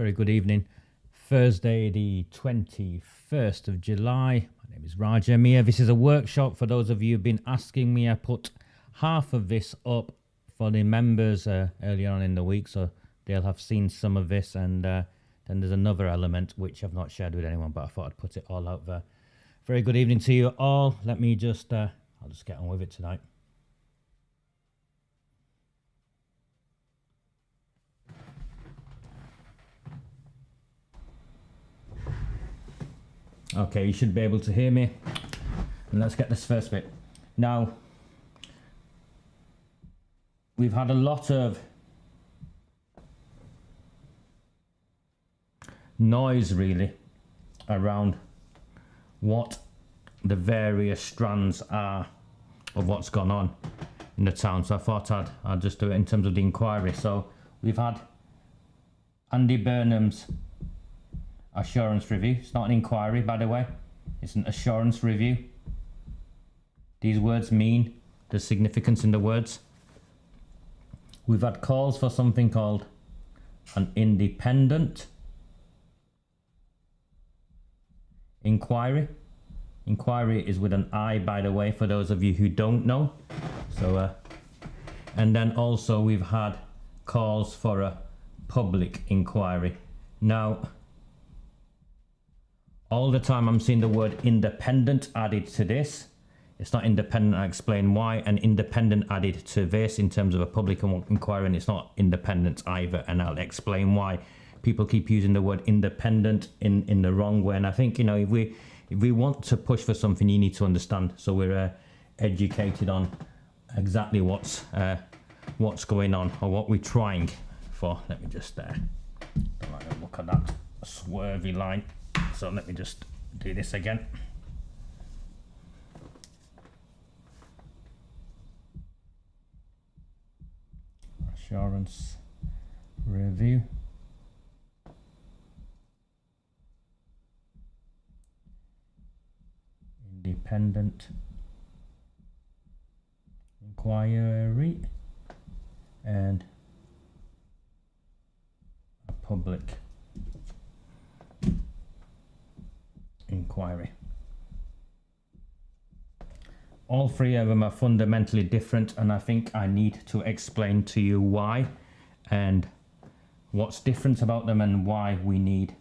Very good evening. Thursday, the 21st of July. My name is Raja Mia. This is a workshop for those of you who've been asking me. I put half of this up for the members earlier on in the week, so they'll have seen some of this. And then there's another element which I've not shared with anyone, but I thought I'd put it all out there. Very good evening to you all. Let me just, I'll just get on with it tonight. Okay, you should be able to hear me. And let's get this first bit. Now, we've had a lot of noise, really, around what the various strands are of what's gone on in the town. So I thought I'd just do it in terms of the inquiry. So we've had Andy Burnham's assurance review. It's not an inquiry, by the way. It's an assurance review. These words mean the significance in the words. We've had calls for something called an independent inquiry. Inquiry is with an I, by the way, for those of you who don't know. So, and then also we've had calls for a public inquiry. Now, all the time I'm seeing the word independent added to this. It's not independent. I explain why. And independent added to this in terms of a public inquiry, and it's not independent either. And I'll explain why people keep using the word independent in the wrong way. And I think, you know, if we want to push for something, you need to understand. So we're educated on exactly what's going on or what we're trying for. Let me just look at that swervy line. So let me just do this again. Assurance review. Independent inquiry and a public inquiry. All three of them are fundamentally different, and I think I need to explain to you why and what's different about them and why we need,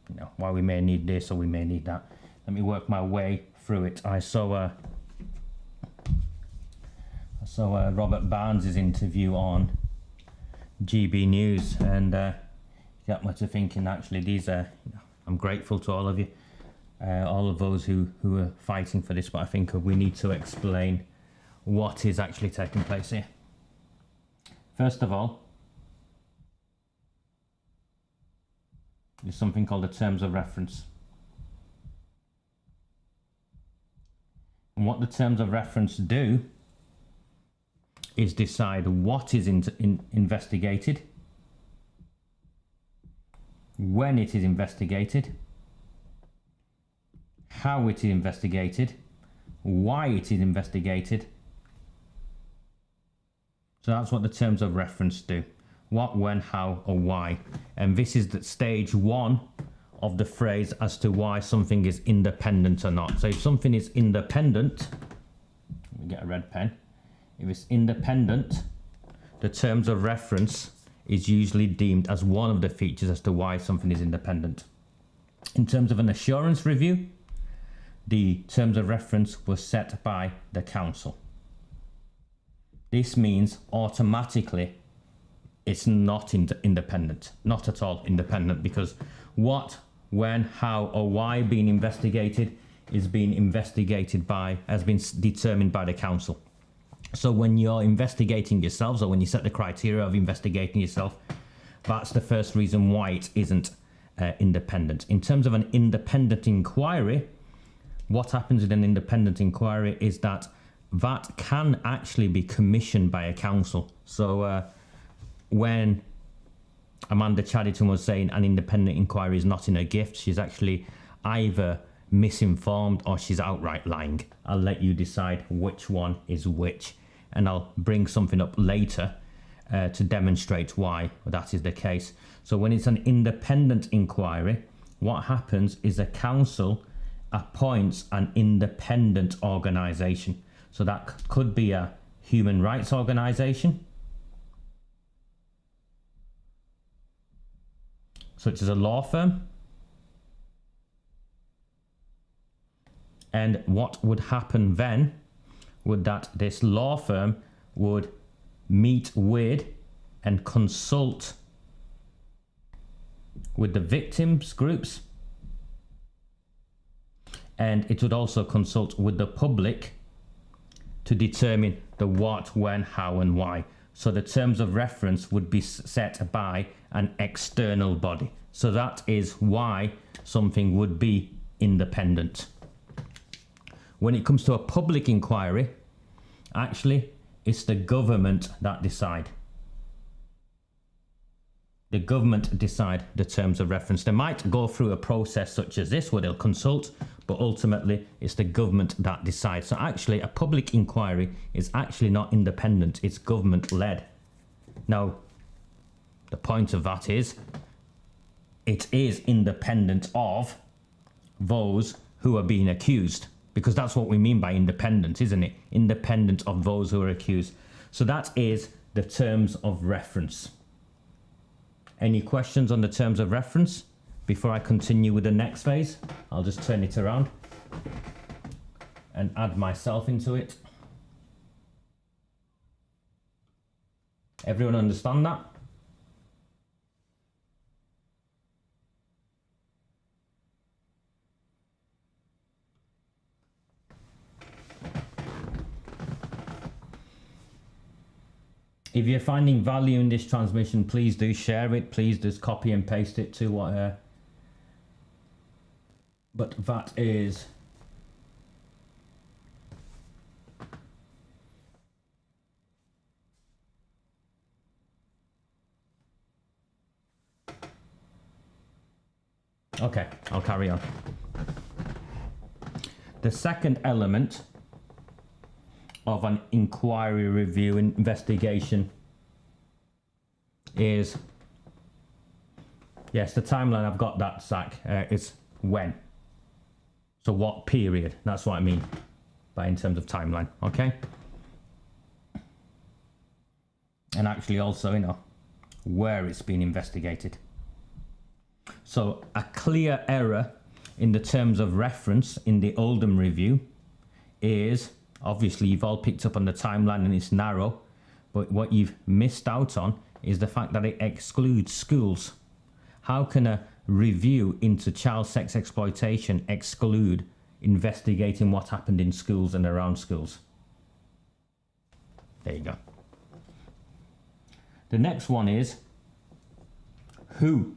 you know, why we may need this or we may need that. Let me work my way through it. I saw Robert Barnes's interview on GB News, and got me to thinking. Actually, these are, you know, I'm grateful to all of you. All of those who are fighting for this, but I think we need to explain what is actually taking place here. First of all, there's something called the terms of reference. And what the terms of reference do is decide what is investigated, when it is investigated, how it is investigated, why it is investigated. So that's what the terms of reference do. What, when, how, or why. And this is the stage one of the phrase as to why something is independent or not. So if something is independent, let me get a red pen. If it's independent, the terms of reference is usually deemed as one of the features as to why something is independent. In terms of an assurance review, the terms of reference were set by the council. This means automatically it's not independent, not at all independent, because what, when, how, or why being investigated is being investigated by, has been determined by the council. So when you're investigating yourselves, or when you set the criteria of investigating yourself, that's the first reason why it isn't independent. In terms of an independent inquiry, what happens in an independent inquiry is that can actually be commissioned by a council. So when Amanda Chadderton was saying an independent inquiry is not in her gift, she's actually either misinformed or she's outright lying. I'll let you decide which one is which, and I'll bring something up later to demonstrate why that is the case. So when it's an independent inquiry, what happens is a council appoints an independent organisation. So that could be a human rights organisation, such as a law firm. And what would happen then would that this law firm would meet with and consult with the victims groups, and it would also consult with the public to determine the what, when, how and why. So the terms of reference would be set by an external body. So that is why something would be independent. When it comes to a public inquiry, actually it's the government that decide. The government decide the terms of reference. They might go through a process such as this where they'll consult, but ultimately it's the government that decides. So actually a public inquiry is actually not independent, it's government led. Now, the point of that is, it is independent of those who are being accused, because that's what we mean by independent, isn't it? Independent of those who are accused. So that is the terms of reference. Any questions on the terms of reference before I continue with the next phase? I'll just turn it around and add myself into it. Everyone understand that? If you're finding value in this transmission, please do share it. Please just copy and paste it to what. But that is. Okay, I'll carry on. The second element of an inquiry, review, investigation is, yes, the timeline, I've got that, Zach. It's when. So what period? That's what I mean by in terms of timeline, okay? And actually also, you know, where it's been investigated. So a clear error in the terms of reference in the Oldham review is, obviously you've all picked up on the timeline and it's narrow, but what you've missed out on is the fact that it excludes schools. How can a review into child sex exploitation exclude investigating what happened in schools and around schools? There you go. The next one is who?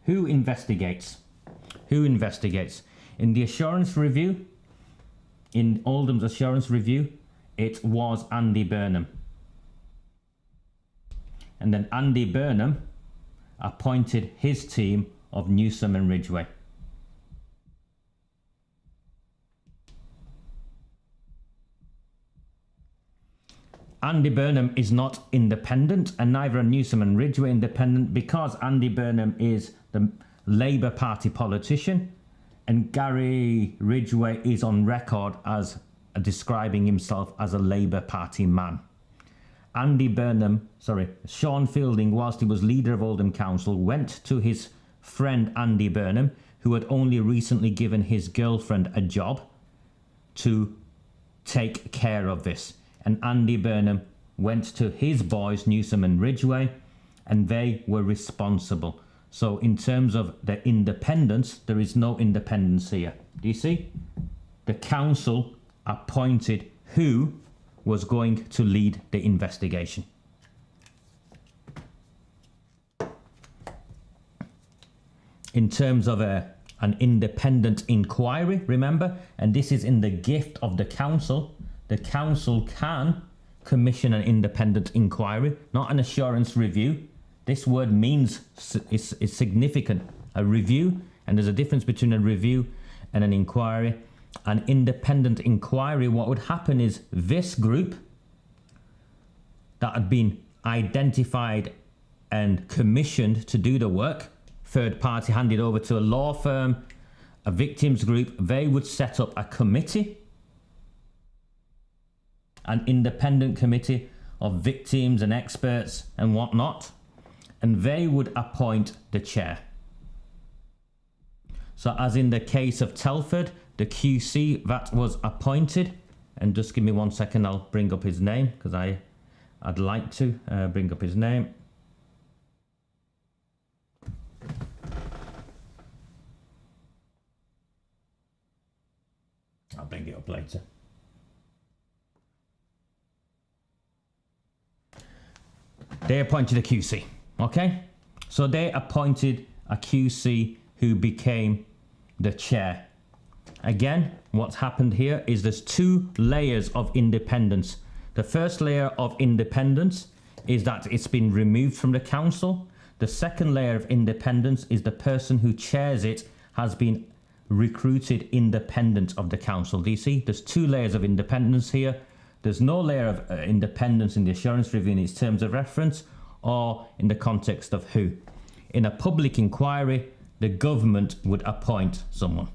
Who investigates? Who investigates? In the assurance review, in Oldham's assurance review, it was Andy Burnham. And then Andy Burnham appointed his team of Newsom and Ridgway. Andy Burnham is not independent, and neither are Newsom and Ridgway independent, because Andy Burnham is the Labour Party politician and Gary Ridgway is on record as describing himself as a Labour Party man. Sean Fielding, whilst he was leader of Oldham Council, went to his friend Andy Burnham, who had only recently given his girlfriend a job, to take care of this. And Andy Burnham went to his boys, Newsom and Ridgway, and they were responsible. So in terms of the independence, there is no independence here. Do you see? The council appointed who was going to lead the investigation. In terms of an independent inquiry, remember, and this is in the gift of the council can commission an independent inquiry, not an assurance review. This word means is significant. A review, and there's a difference between a review and an inquiry. An independent inquiry, what would happen is this group that had been identified and commissioned to do the work, third party handed over to a law firm, a victims group, they would set up a committee, an independent committee of victims and experts and whatnot, and they would appoint the chair. So as in the case of Telford, the QC that was appointed, and just give me 1 second, I'll bring up his name because I'd like to bring up his name. I'll bring it up later. They appointed a QC, okay? So they appointed a QC who became the chair. Again, what's happened here is there's 2 layers of independence. The first layer of independence is that it's been removed from the council. The second layer of independence is the person who chairs it has been recruited independent of the council. Do you see? There's 2 layers of independence here. There's no layer of independence in the assurance review in its terms of reference or in the context of who. In a public inquiry, the government would appoint someone.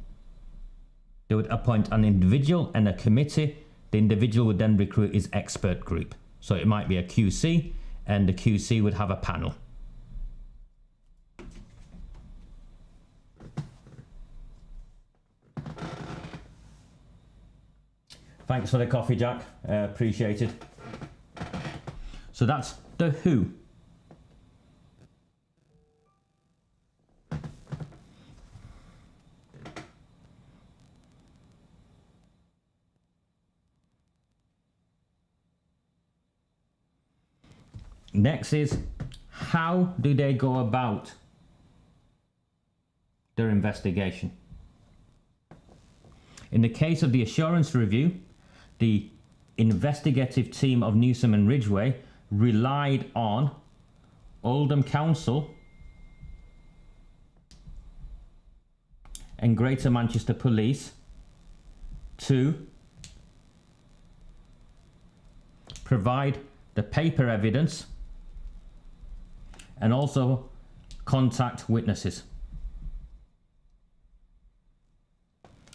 They would appoint an individual and a committee. The individual would then recruit his expert group. So it might be a QC, and the QC would have a panel. Thanks for the coffee, Jack. Appreciate it. So that's the who. Next is, how do they go about their investigation? In the case of the assurance review, the investigative team of Newsom and Ridgway relied on Oldham Council and Greater Manchester Police to provide the paper evidence and also contact witnesses.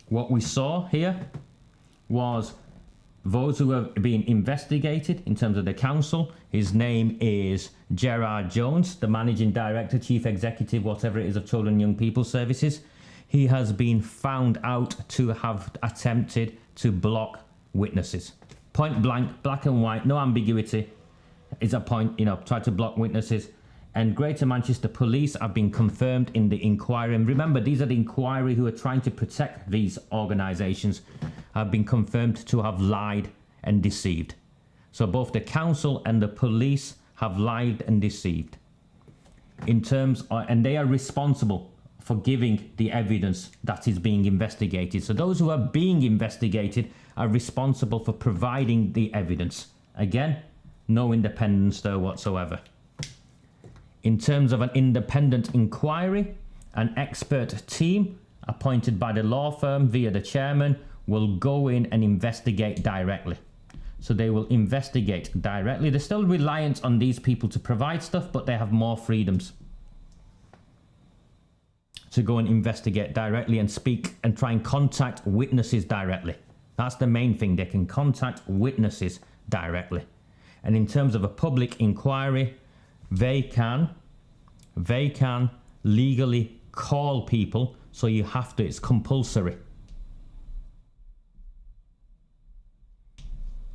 What we saw here was those who were being investigated in terms of the council. His name is Gerard Jones, the Managing Director, Chief Executive, whatever it is, of Children and Young People Services. He has been found out to have attempted to block witnesses. Point blank, black and white, no ambiguity. Is a point, try to block witnesses. And Greater Manchester Police have been confirmed in the inquiry. And remember, these are the inquiry who are trying to protect these organisations, have been confirmed to have lied and deceived. So both the council and the police have lied and deceived. And they are responsible for giving the evidence that is being investigated. So those who are being investigated are responsible for providing the evidence. Again, no independence there whatsoever. In terms of an independent inquiry, an expert team appointed by the law firm via the chairman will go in and investigate directly. So they will investigate directly. They're still reliant on these people to provide stuff, but they have more freedoms to go and investigate directly and speak and try and contact witnesses directly. That's the main thing. They can contact witnesses directly. And in terms of a public inquiry, they can legally call people. So you have to, it's compulsory.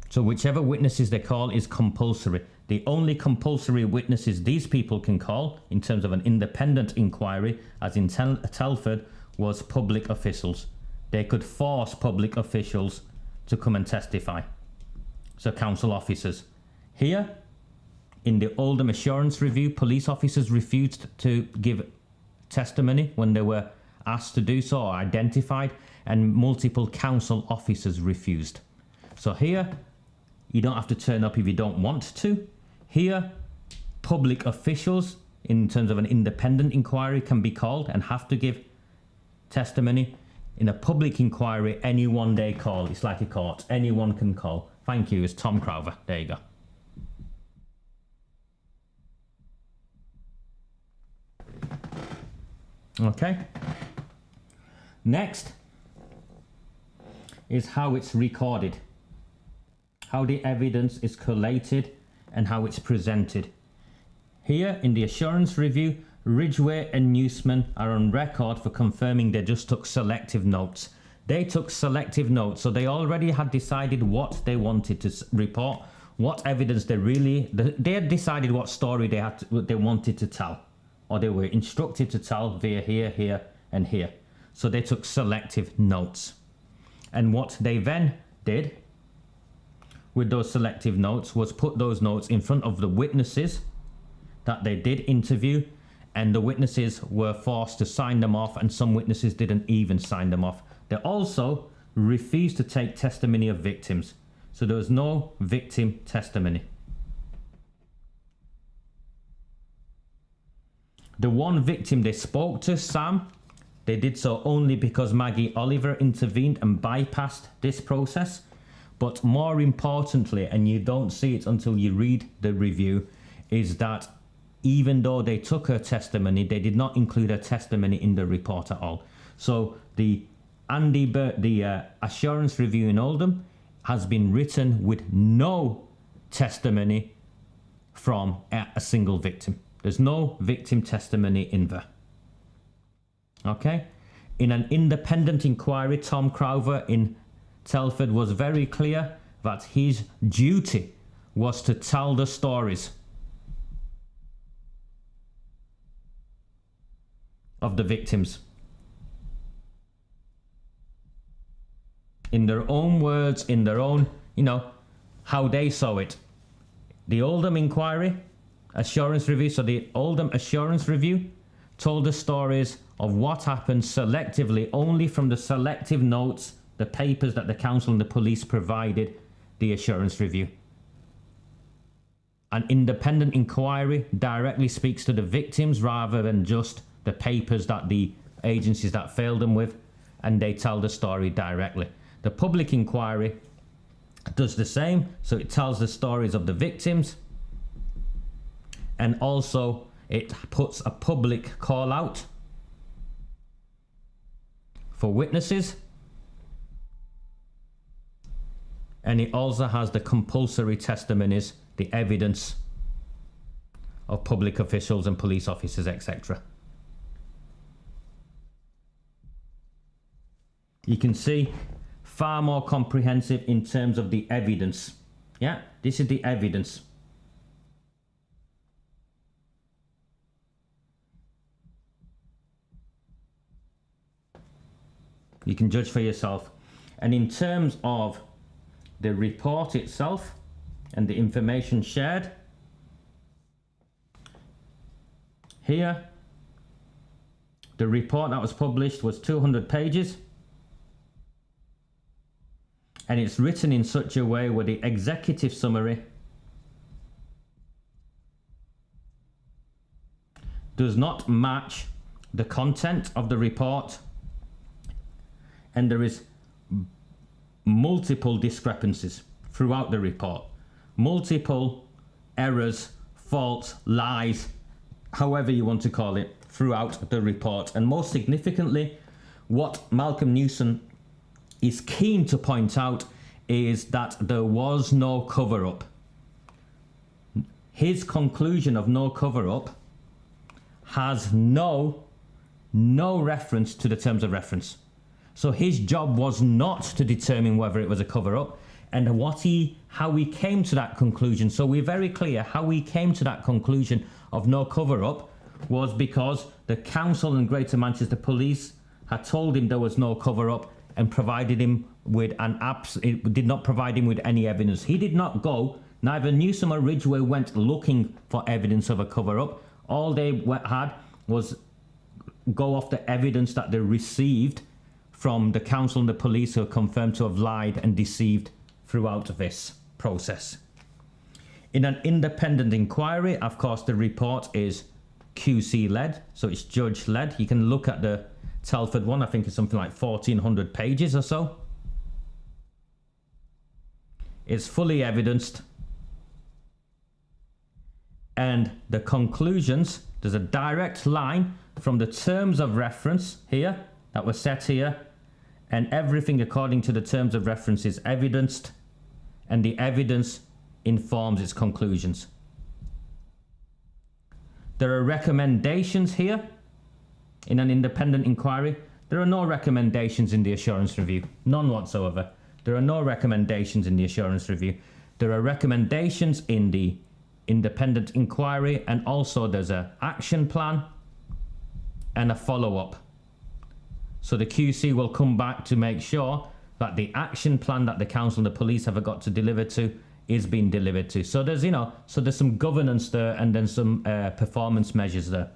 So whichever witnesses they call is compulsory. The only compulsory witnesses these people can call in terms of an independent inquiry, as in Telford, was public officials. They could force public officials to come and testify. So council officers. Here, in the Oldham Assurance Review, police officers refused to give testimony when they were asked to do so or identified, and multiple council officers refused. So here, you don't have to turn up if you don't want to. Here, public officials, in terms of an independent inquiry, can be called and have to give testimony. In a public inquiry, anyone they call, it's like a court, anyone can call. Thank you, it's Tom Crowther. There you go. Okay. Next is how it's recorded, how the evidence is collated and how it's presented. Here in the assurance review, Ridgway and Newsman are on record for confirming they just took selective notes. They took selective notes, so they already had decided what they wanted to report, what evidence they had decided what story they wanted to tell, or they were instructed to tell via here, here, and here. So they took selective notes. And what they then did with those selective notes was put those notes in front of the witnesses that they did interview, and the witnesses were forced to sign them off, and some witnesses didn't even sign them off. They also refused to take testimony of victims. So there was no victim testimony. The one victim they spoke to, Sam, they did so only because Maggie Oliver intervened and bypassed this process. But more importantly, and you don't see it until you read the review, is that even though they took her testimony, they did not include her testimony in the report at all. So the assurance review in Oldham has been written with no testimony from a single victim. There's no victim testimony in there. Okay? In an independent inquiry, Tom Crowther in Telford was very clear that his duty was to tell the stories of the victims in their own words, in their own, how they saw it. The Oldham inquiry, assurance review, so the Oldham assurance review told the stories of what happened selectively, only from the selective notes, the papers that the council and the police provided the assurance review. An independent inquiry directly speaks to the victims rather than just the papers that the agencies that failed them with, and they tell the story directly. The public inquiry does the same, so it tells the stories of the victims, and also it puts a public call out for witnesses, and it also has the compulsory testimonies, the evidence of public officials and police officers, etc. You can see far more comprehensive in terms of the evidence. Yeah, this is the evidence. You can judge for yourself. And in terms of the report itself and the information shared, here, the report that was published was 200 pages. And it's written in such a way where the executive summary does not match the content of the report, and there is multiple discrepancies throughout the report, multiple errors, faults, lies, however you want to call it, throughout the report. And most significantly, what Malcolm Newson is keen to point out is that there was no cover-up. His conclusion of no cover-up has no reference to the terms of reference. So his job was not to determine whether it was a cover-up, and how he came to that conclusion. So we're very clear how he came to that conclusion of no cover-up was because the council and Greater Manchester Police had told him there was no cover-up and provided him with did not provide him with any evidence. He did not go, neither Newsom or Ridgway went looking for evidence of a cover-up. All they had was go off the evidence that they received from the council and the police, who are confirmed to have lied and deceived throughout this process. In an independent inquiry, of course, the report is QC-led, so it's judge-led. You can look at the Telford one, I think it's something like 1,400 pages or so. It's fully evidenced, and the conclusions There's a direct line from the terms of reference here that were set here, and everything according to the terms of reference is evidenced, and the evidence informs its conclusions. There are recommendations here in an independent inquiry. There are no recommendations in the assurance review, none whatsoever. There are no recommendations in the assurance review. There are recommendations in the independent inquiry, and also there's an action plan and a follow-up. So the QC will come back to make sure that the action plan that the council and the police have got to deliver to is being delivered to. So there's, there's some governance there, and then some performance measures there.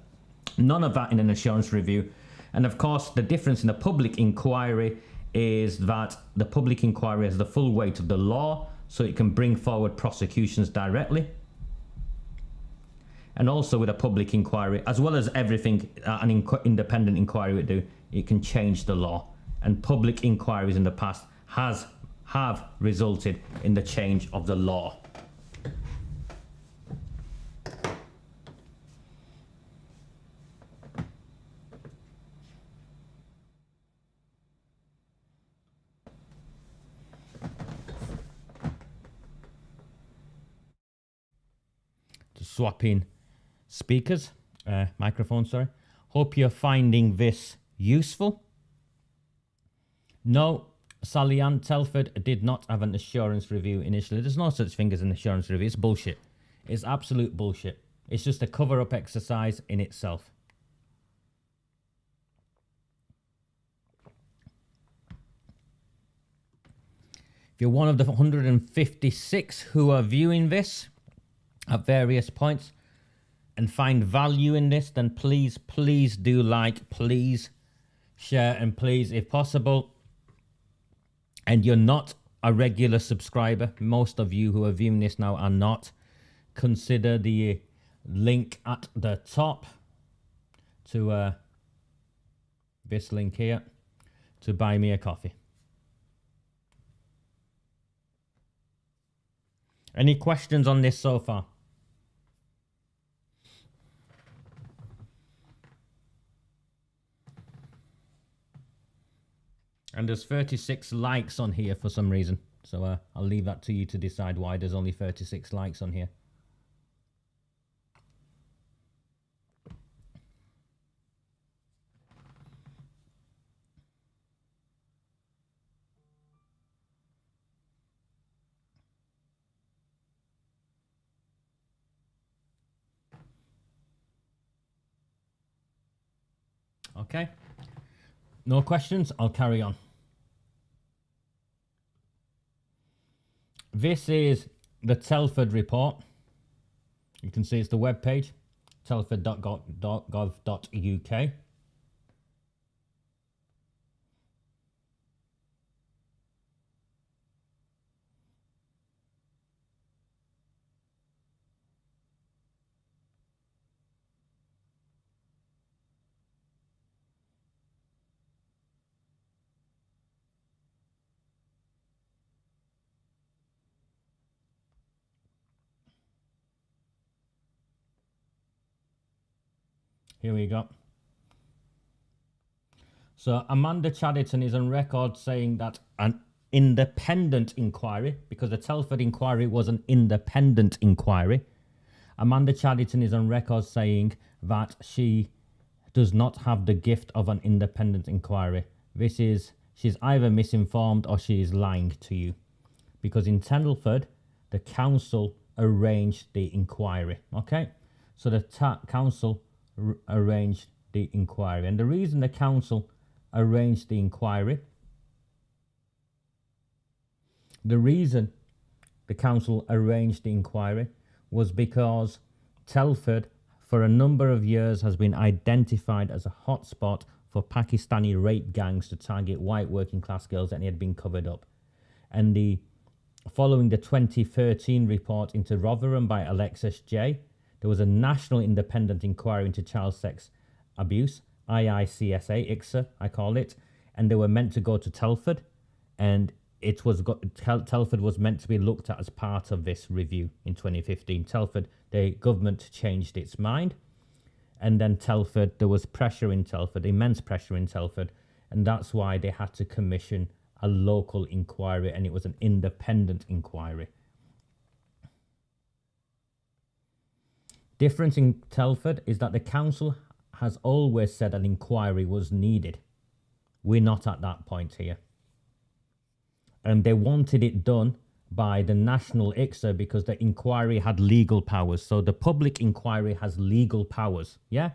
None of that in an assurance review. And of course, the difference in a public inquiry is that the public inquiry has the full weight of the law, so it can bring forward prosecutions directly. And also with a public inquiry, as well as everything an independent inquiry would do, it can change the law. And public inquiries in the past have resulted in the change of the law. Swapping speakers, microphone, sorry. Hope you're finding this useful. No, Sally Ann Telford did not have an assurance review initially. There's no such thing as an assurance review. It's bullshit. It's absolute bullshit. It's just a cover-up exercise in itself. If you're one of the 156 who are viewing this at various points and find value in this, then please do like, please share, and please, if possible, and you're not a regular subscriber, most of you who are viewing this now are not, consider the link at the top to this link here to buy me a coffee. Any questions on this so far? And there's 36 likes on here for some reason. So I'll leave that to you to decide why there's only 36 likes on here. Okay. No questions? I'll carry on. This is the Telford report. You can see it's the web page, telford.gov.uk. Here we go. So Amanda Chadderton is on record saying that an independent inquiry, because the Telford inquiry was an independent inquiry, Amanda Chadderton is on record saying that she does not have the gift of an independent inquiry. She's either misinformed or she is lying to you. Because in Telford, the council arranged the inquiry. Okay? So the council arranged the inquiry, and the reason the council arranged the inquiry, was because Telford for a number of years has been identified as a hotspot for Pakistani rape gangs to target white working class girls, and it had been covered up. And following the 2013 report into Rotherham by Alexis J, there was a national independent inquiry into child sex abuse, IICSA, I call it, and they were meant to go to Telford, and Telford was meant to be looked at as part of this review in 2015. Telford, the government changed its mind, And then Telford, there was pressure in Telford, immense pressure in Telford, and that's why they had to commission a local inquiry, and it was an independent inquiry. Difference in Telford is that the council has always said an inquiry was needed. We're not at that point here. And they wanted it done by the national ICSA because the inquiry had legal powers. So the public inquiry has legal powers. Yeah?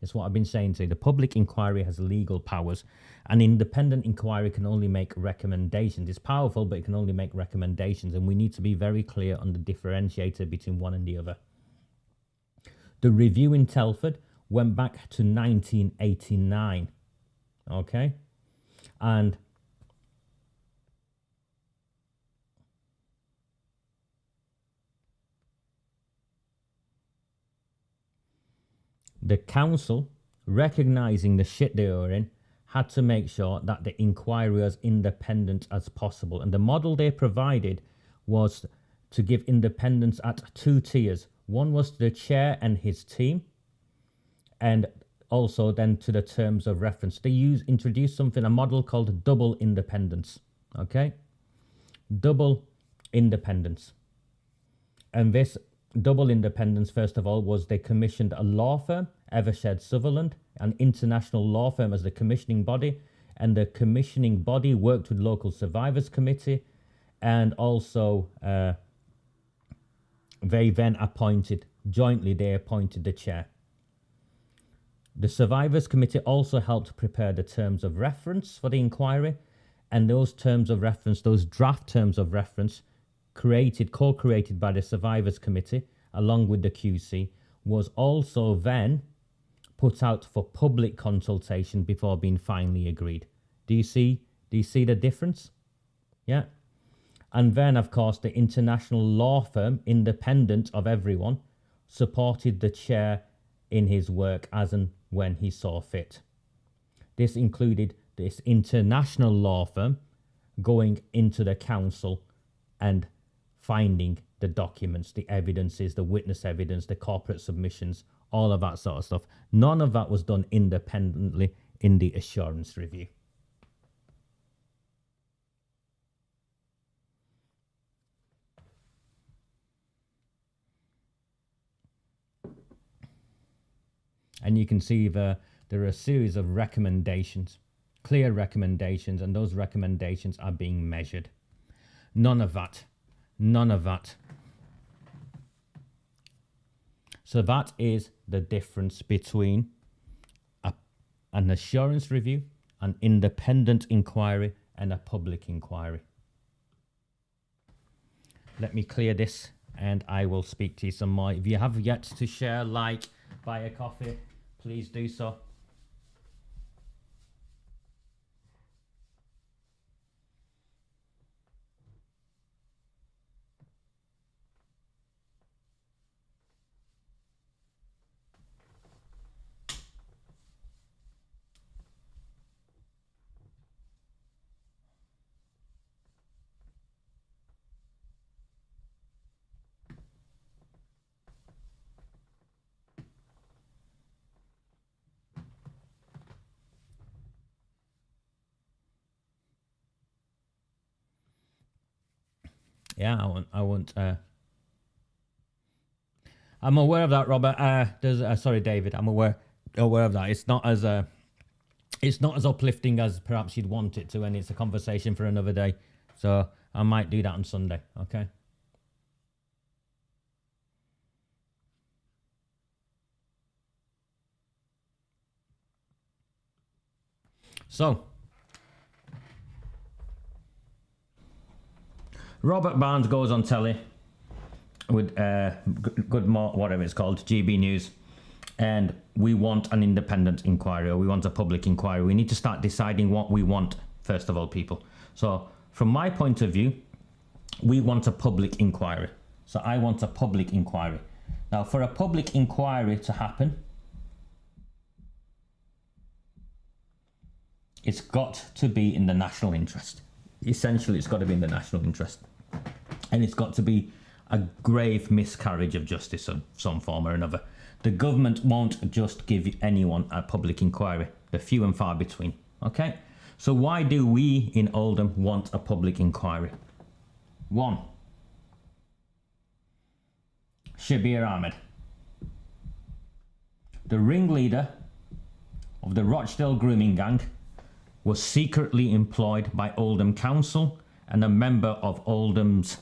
That's what I've been saying to you. The public inquiry has legal powers. An independent inquiry can only make recommendations. It's powerful, but it can only make recommendations. And we need to be very clear on the differentiator between one and the other. The review in Telford went back to 1989. Okay? And the council, recognising the shit they were in, had to make sure that the inquiry was independent as possible. And the model they provided was to give independence at 2 tiers. One was to the chair and his team, and also then to the terms of reference. They introduced a model called double independence. Okay? Double independence. And this double independence, first of all, was they commissioned a law firm, Evershed Sutherland, an international law firm as the commissioning body, and the commissioning body worked with local survivors committee, and also they then jointly they appointed the chair. The survivors committee also helped prepare the terms of reference for the inquiry, and those terms of reference, those draft terms of reference, co-created by the survivors committee along with the QC, was also then put out for public consultation before being finally agreed. Do you see the difference? Yeah. And then, of course, the international law firm, independent of everyone, supported the chair in his work as and when he saw fit. This included this international law firm going into the council and finding the documents, the evidences, the witness evidence, the corporate submissions, all of that sort of stuff. None of that was done independently in the assurance review. And you can see there are a series of recommendations, clear recommendations, and those recommendations are being measured. None of that. So that is the difference between an assurance review, an independent inquiry, and a public inquiry. Let me clear this and I will speak to you some more. If you have yet to share, like, buy a coffee, please do so. Yeah, I won't. I'm aware of that, Robert. Sorry, David. I'm aware of that. It's not as uplifting as perhaps you'd want it to, and it's a conversation for another day. So I might do that on Sunday. Okay. So, Robert Barnes goes on telly with whatever it's called, GB News, and we want an independent inquiry, or we want a public inquiry. We need to start deciding what we want, first of all, people. So from my point of view, we want a public inquiry. So I want a public inquiry. Now, for a public inquiry to happen, it's got to be in the national interest. Essentially, it's got to be in the national interest. And it's got to be a grave miscarriage of justice of some form or another. The government won't just give anyone a public inquiry. They're few and far between. Okay? So why do we in Oldham want a public inquiry? 1. Shabir Ahmed, the ringleader of the Rochdale grooming gang, was secretly employed by Oldham Council and a member of Oldham's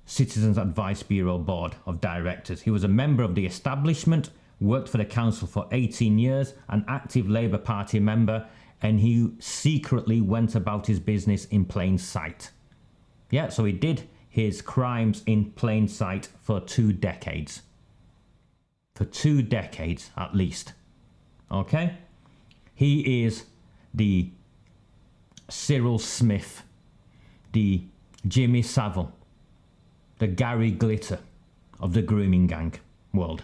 Citizens Advice Bureau Board of Directors. He was a member of the establishment, worked for the council for 18 years, an active Labour Party member, and he secretly went about his business in plain sight. Yeah, so he did his crimes in plain sight for 2 decades. For 2 decades at least. Okay? He is the Cyril Smith, the Jimmy Savile, the Gary Glitter of the grooming gang world.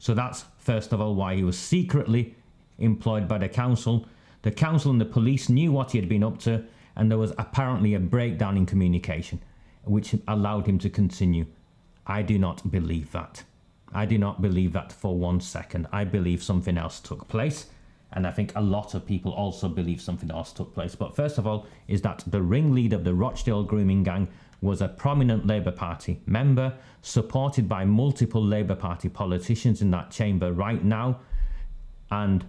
So that's first of all why he was secretly employed by the council. The council and the police knew what he had been up to, and there was apparently a breakdown in communication which allowed him to continue. I do not believe that. I do not believe that for 1 second. I believe something else took place, and I think a lot of people also believe something else took place. But first of all is that the ringleader of the Rochdale grooming gang was a prominent Labour Party member, supported by multiple Labour Party politicians in that chamber right now, and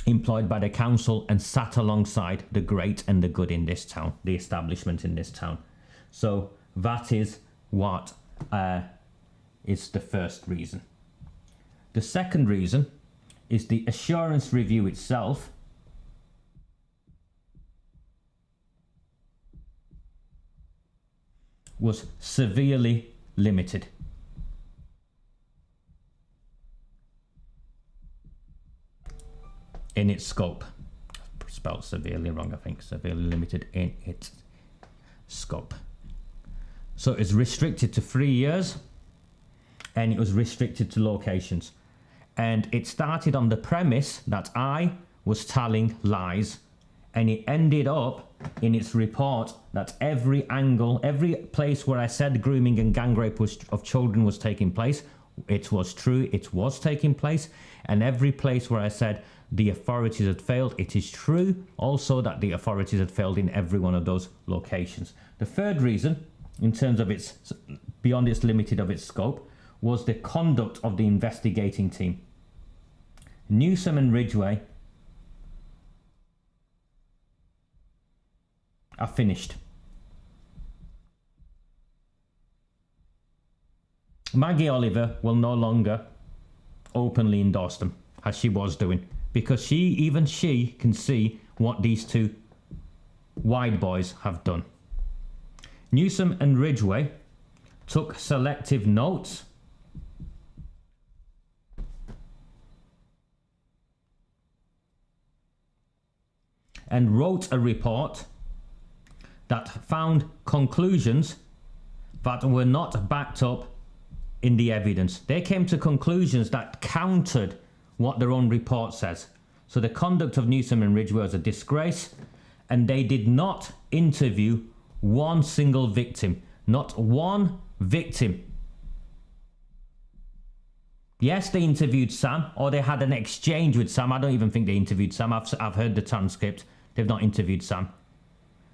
employed by the council and sat alongside the great and the good in this town, the establishment in this town. So that is what is the first reason. The second reason is the assurance review itself was severely limited. In its scope. Spelled severely wrong, I think. Severely limited in its scope. So it's restricted to 3 years, and it was restricted to locations. And it started on the premise that I was telling lies, and it ended up in its report that every angle, every place where I said grooming and gang rape of children was taking place, it was true, it was taking place. And every place where I said the authorities had failed, it is true also that the authorities had failed in every one of those locations. The third reason, in terms of its, beyond its limited of its scope, was the conduct of the investigating team. Newsom and Ridgway are finished. Maggie Oliver will no longer openly endorse them, as she was doing, because even she can see what these two wide boys have done. Newsom and Ridgway took selective notes and wrote a report that found conclusions that were not backed up in the evidence. They came to conclusions that countered what their own report says. So the conduct of Newsom and Ridgway was a disgrace, and they did not interview one single victim. Not one victim. Yes, they interviewed Sam, or they had an exchange with Sam. I don't even think they interviewed Sam. I've heard the transcript. They've not interviewed Sam.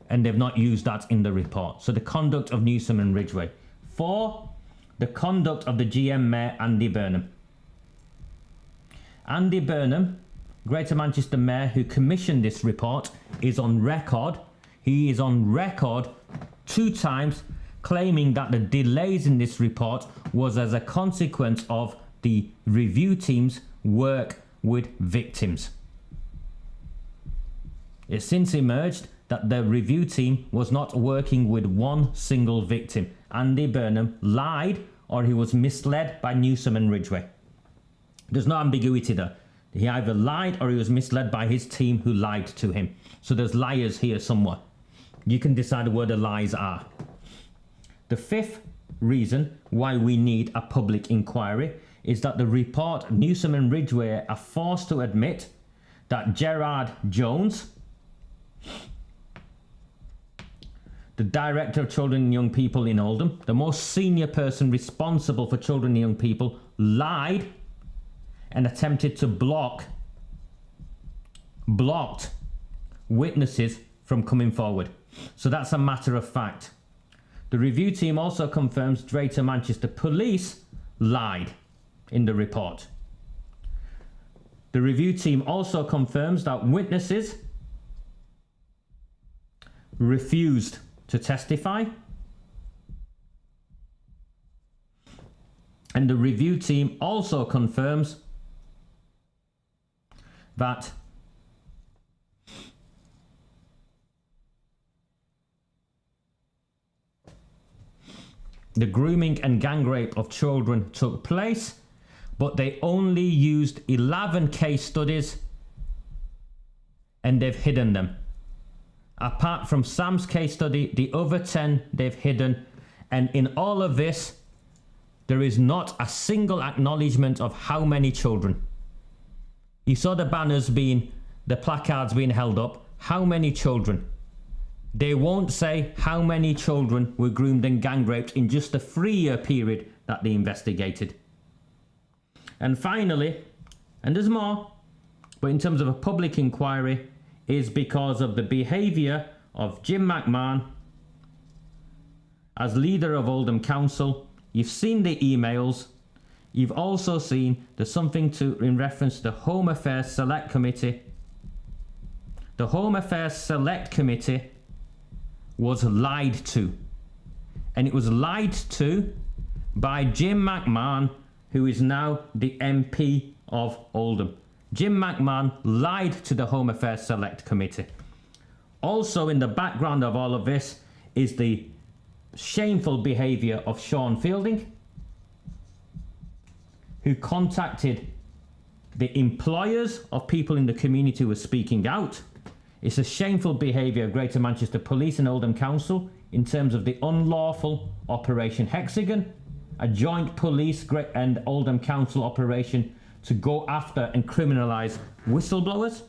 And they've not used that in the report. So the conduct of Newsom and Ridgway. 4, the conduct of the GM Mayor, Andy Burnham. Andy Burnham, Greater Manchester Mayor, who commissioned this report, is on record. He is on record 2 times claiming that the delays in this report was as a consequence of the review team's work with victims. It's since emerged that the review team was not working with one single victim. Andy Burnham lied, or he was misled by Newsom and Ridgway. There's no ambiguity there. He either lied or he was misled by his team who lied to him. So there's liars here somewhere. You can decide where the lies are. The 5th reason why we need a public inquiry is that the report, Newsom and Ridgway are forced to admit that Gerard Jones, the Director of Children and Young People in Oldham, the most senior person responsible for children and young people, lied and attempted to blocked witnesses from coming forward. So that's a matter of fact. The review team also confirms Greater Manchester Police lied in the report. The review team also confirms that witnesses refused to testify, and the review team also confirms that the grooming and gang rape of children took place, but they only used 11 case studies and they've hidden them. Apart from Sam's case study, the other 10 they've hidden, and in all of this, there is not a single acknowledgement of how many children. You saw the banners the placards being held up. How many children? They won't say how many children were groomed and gang raped in just a 3-year period that they investigated. And finally, and there's more, but in terms of a public inquiry, is because of the behaviour of Jim McMahon as leader of Oldham Council. You've seen the emails. You've also seen there's something in reference to the Home Affairs Select Committee. The Home Affairs Select Committee was lied to. And it was lied to by Jim McMahon, who is now the MP of Oldham. Jim McMahon lied to the Home Affairs Select Committee. Also in the background of all of this is the shameful behaviour of Sean Fielding, who contacted the employers of people in the community who were speaking out. It's a shameful behaviour of Greater Manchester Police and Oldham Council in terms of the unlawful Operation Hexagon, a joint police and Oldham Council operation to go after and criminalise whistleblowers.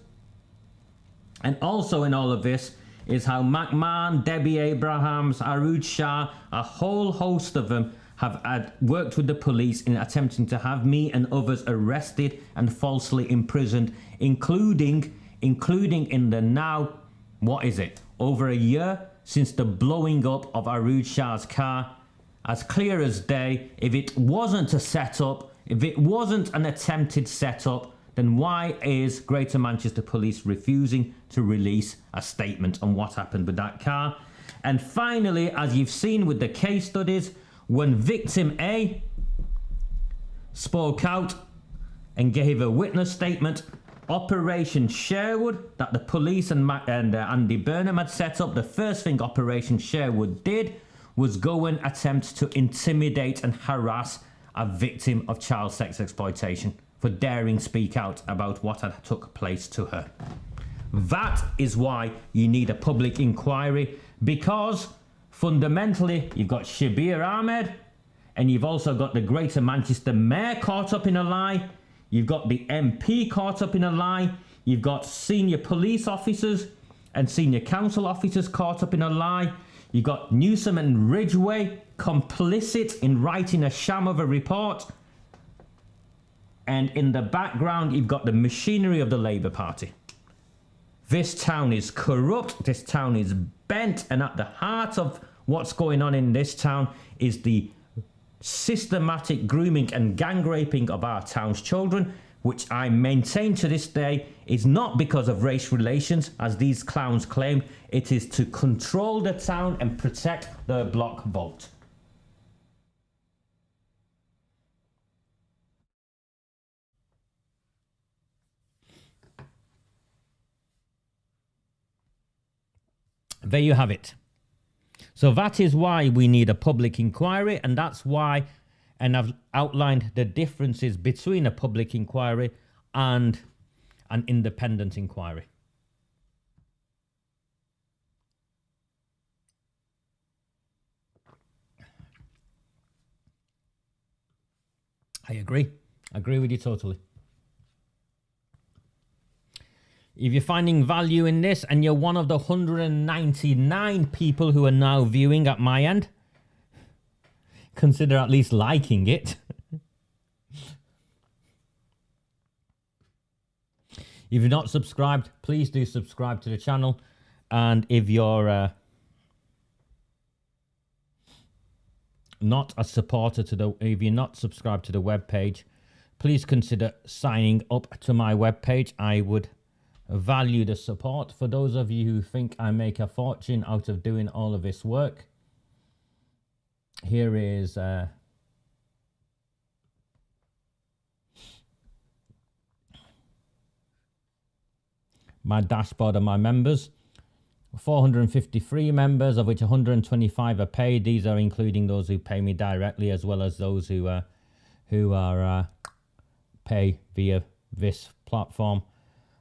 And also in all of this is how McMahon, Debbie Abrahams, Arooj Shah, a whole host of them have worked with the police in attempting to have me and others arrested and falsely imprisoned, including in the now, what is it, over a year since the blowing up of Arooj Shah's car. As clear as day, if it wasn't a setup, if it wasn't an attempted setup, then why is Greater Manchester Police refusing to release a statement on what happened with that car? And finally, as you've seen with the case studies, when victim A spoke out and gave a witness statement, Operation Sherwood that the police and Andy Burnham had set up, the first thing Operation Sherwood did was go and attempt to intimidate and harass a victim of child sex exploitation for daring speak out about what had took place to her. That is why you need a public inquiry, because fundamentally you've got Shabir Ahmed and you've also got the Greater Manchester Mayor caught up in a lie. You've got the MP caught up in a lie. You've got senior police officers and senior council officers caught up in a lie. You've got Newsom and Ridgway complicit in writing a sham of a report. And in the background, you've got the machinery of the Labour Party. This town is corrupt. This town is bent. And at the heart of what's going on in this town is the systematic grooming and gang raping of our town's children, which I maintain to this day is not because of race relations, as these clowns claim. It is to control the town and protect the block vote. There you have it. So that is why we need a public inquiry, and that's why, and I've outlined the differences between a public inquiry and an independent inquiry. I agree. I agree with you totally. If you're finding value in this and you're one of the 199 people who are now viewing at my end, consider at least liking it. If you're not subscribed, please do subscribe to the channel. And if you're not a supporter if you're not subscribed to the webpage, please consider signing up to my webpage. I would value the support. For those of you who think I make a fortune out of doing all of this work, here is my dashboard of my members. 453 members, of which 125 are paid. These are including those who pay me directly, as well as those who are pay via this platform.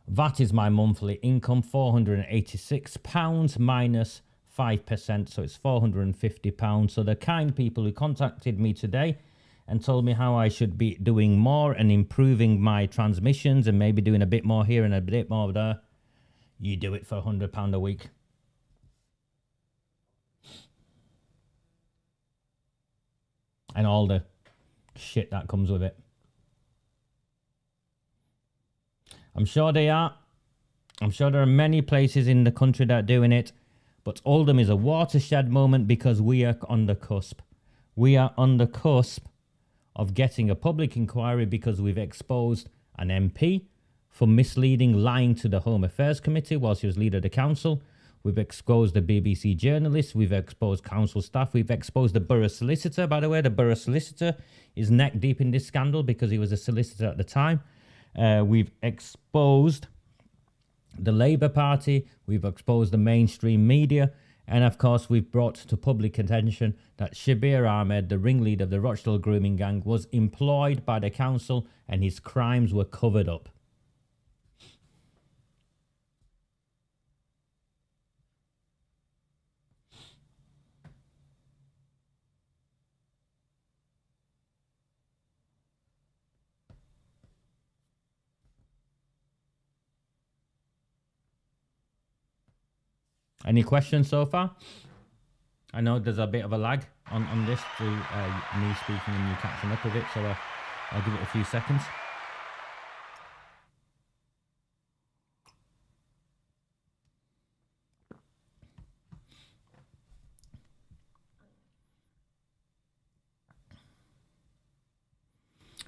That is my monthly income, £486 minus 5%, so it's £450. So the kind people who contacted me today and told me how I should be doing more and improving my transmissions and maybe doing a bit more here and a bit more there, you do it for £100 a week. And all the shit that comes with it. I'm sure they are. I'm sure there are many places in the country that are doing it. But Oldham is a watershed moment because we are on the cusp. We are on the cusp of getting a public inquiry because we've exposed an MP for misleading, lying to the Home Affairs Committee while she was leader of the council. We've exposed the BBC journalist. We've exposed council staff. We've exposed the borough solicitor. By the way, the borough solicitor is neck deep in this scandal because he was a solicitor at the time. We've exposed the Labour Party. We've exposed the mainstream media. And of course, we've brought to public attention that Shabir Ahmed, the ringleader of the Rochdale grooming gang, was employed by the council and his crimes were covered up. Any questions so far? I know there's a bit of a lag on this to me speaking and you catching up with it, so I'll give it a few seconds.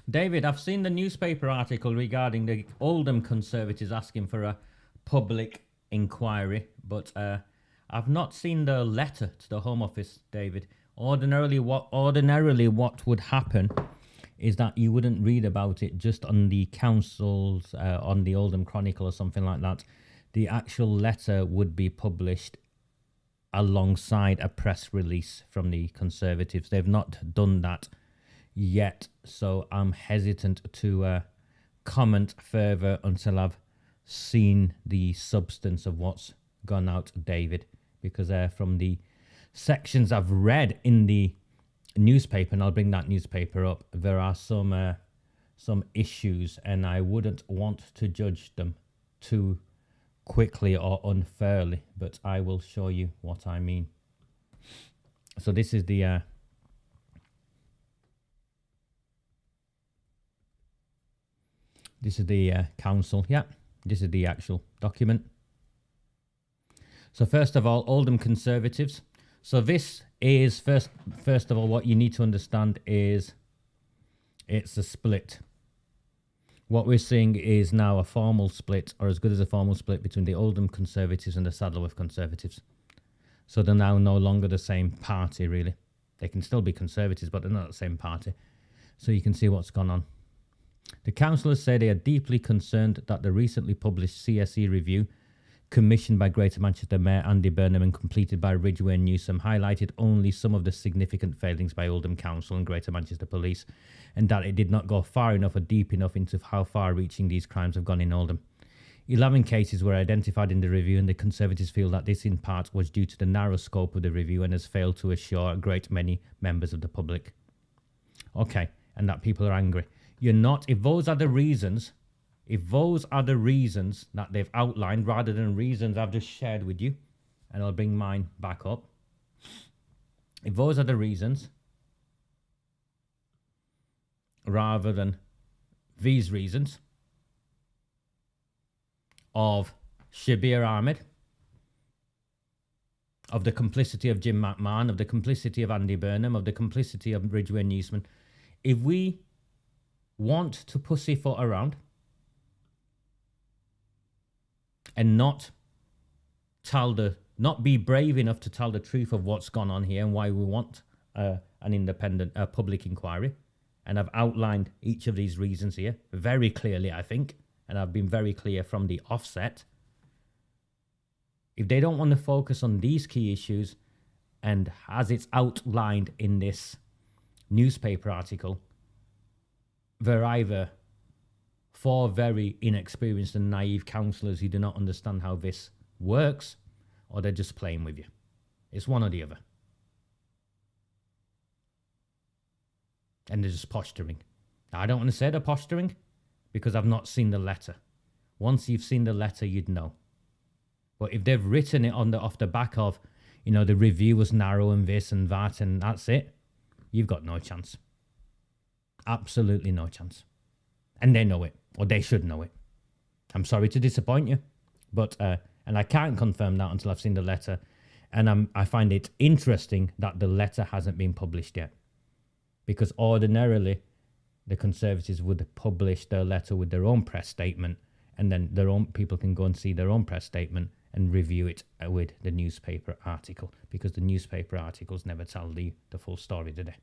David, I've seen the newspaper article regarding the Oldham Conservatives asking for a public inquiry, but I've not seen the letter to the Home Office, David. Ordinarily what would happen is that you wouldn't read about it just on the council's, on the Oldham Chronicle or something like that. The actual letter would be published alongside a press release from the Conservatives. They've not done that yet, so I'm hesitant to comment further until I've seen the substance of what's gone out, David, because from the sections I've read in the newspaper, and I'll bring that newspaper up, there are some issues, and I wouldn't want to judge them too quickly or unfairly, but I will show you what I mean. So this is the council. Yeah, this is the actual document. So first of all, Oldham Conservatives. So this is first of all, what you need to understand is it's a split. What we're seeing is now a formal split, or as good as a formal split, between the Oldham Conservatives and the Saddleworth Conservatives. So they're now no longer the same party, really. They can still be Conservatives, but they're not the same party. So you can see what's gone on. The councillors say they are deeply concerned that the recently published CSE review, commissioned by Greater Manchester Mayor Andy Burnham and completed by Ridgway and Newsom, highlighted only some of the significant failings by Oldham Council and Greater Manchester Police, and that it did not go far enough or deep enough into how far-reaching these crimes have gone in Oldham. 11 cases were identified in the review, and the Conservatives feel that this in part was due to the narrow scope of the review and has failed to assure a great many members of the public. Okay, and that people are angry. You're not, if those are the reasons that they've outlined rather than reasons I've just shared with you, and I'll bring mine back up. If those are the reasons, rather than these reasons, of Shabir Ahmed, of the complicity of Jim McMahon, of the complicity of Andy Burnham, of the complicity of Ridgway Newsman. If we want to pussyfoot around and not be brave enough to tell the truth of what's gone on here and why we want an independent public inquiry, and I've outlined each of these reasons here very clearly, I think, and I've been very clear from the offset. If they don't want to focus on these key issues, and as it's outlined in this newspaper article, they're either four very inexperienced and naive councillors who do not understand how this works, or they're just playing with you. It's one or the other. And they're just posturing. Now, I don't want to say they're posturing because I've not seen the letter. Once you've seen the letter, you'd know. But if they've written it off the back of, you know, the review was narrow and this and that and that's it, you've got no chance. Absolutely no chance. And they know it, or they should know it. I'm sorry to disappoint you, but and I can't confirm that until I've seen the letter. And I find it interesting that the letter hasn't been published yet, because ordinarily the Conservatives would publish their letter with their own press statement, and then their own people can go and see their own press statement and review it with the newspaper article, because the newspaper articles never tell the full story, do they?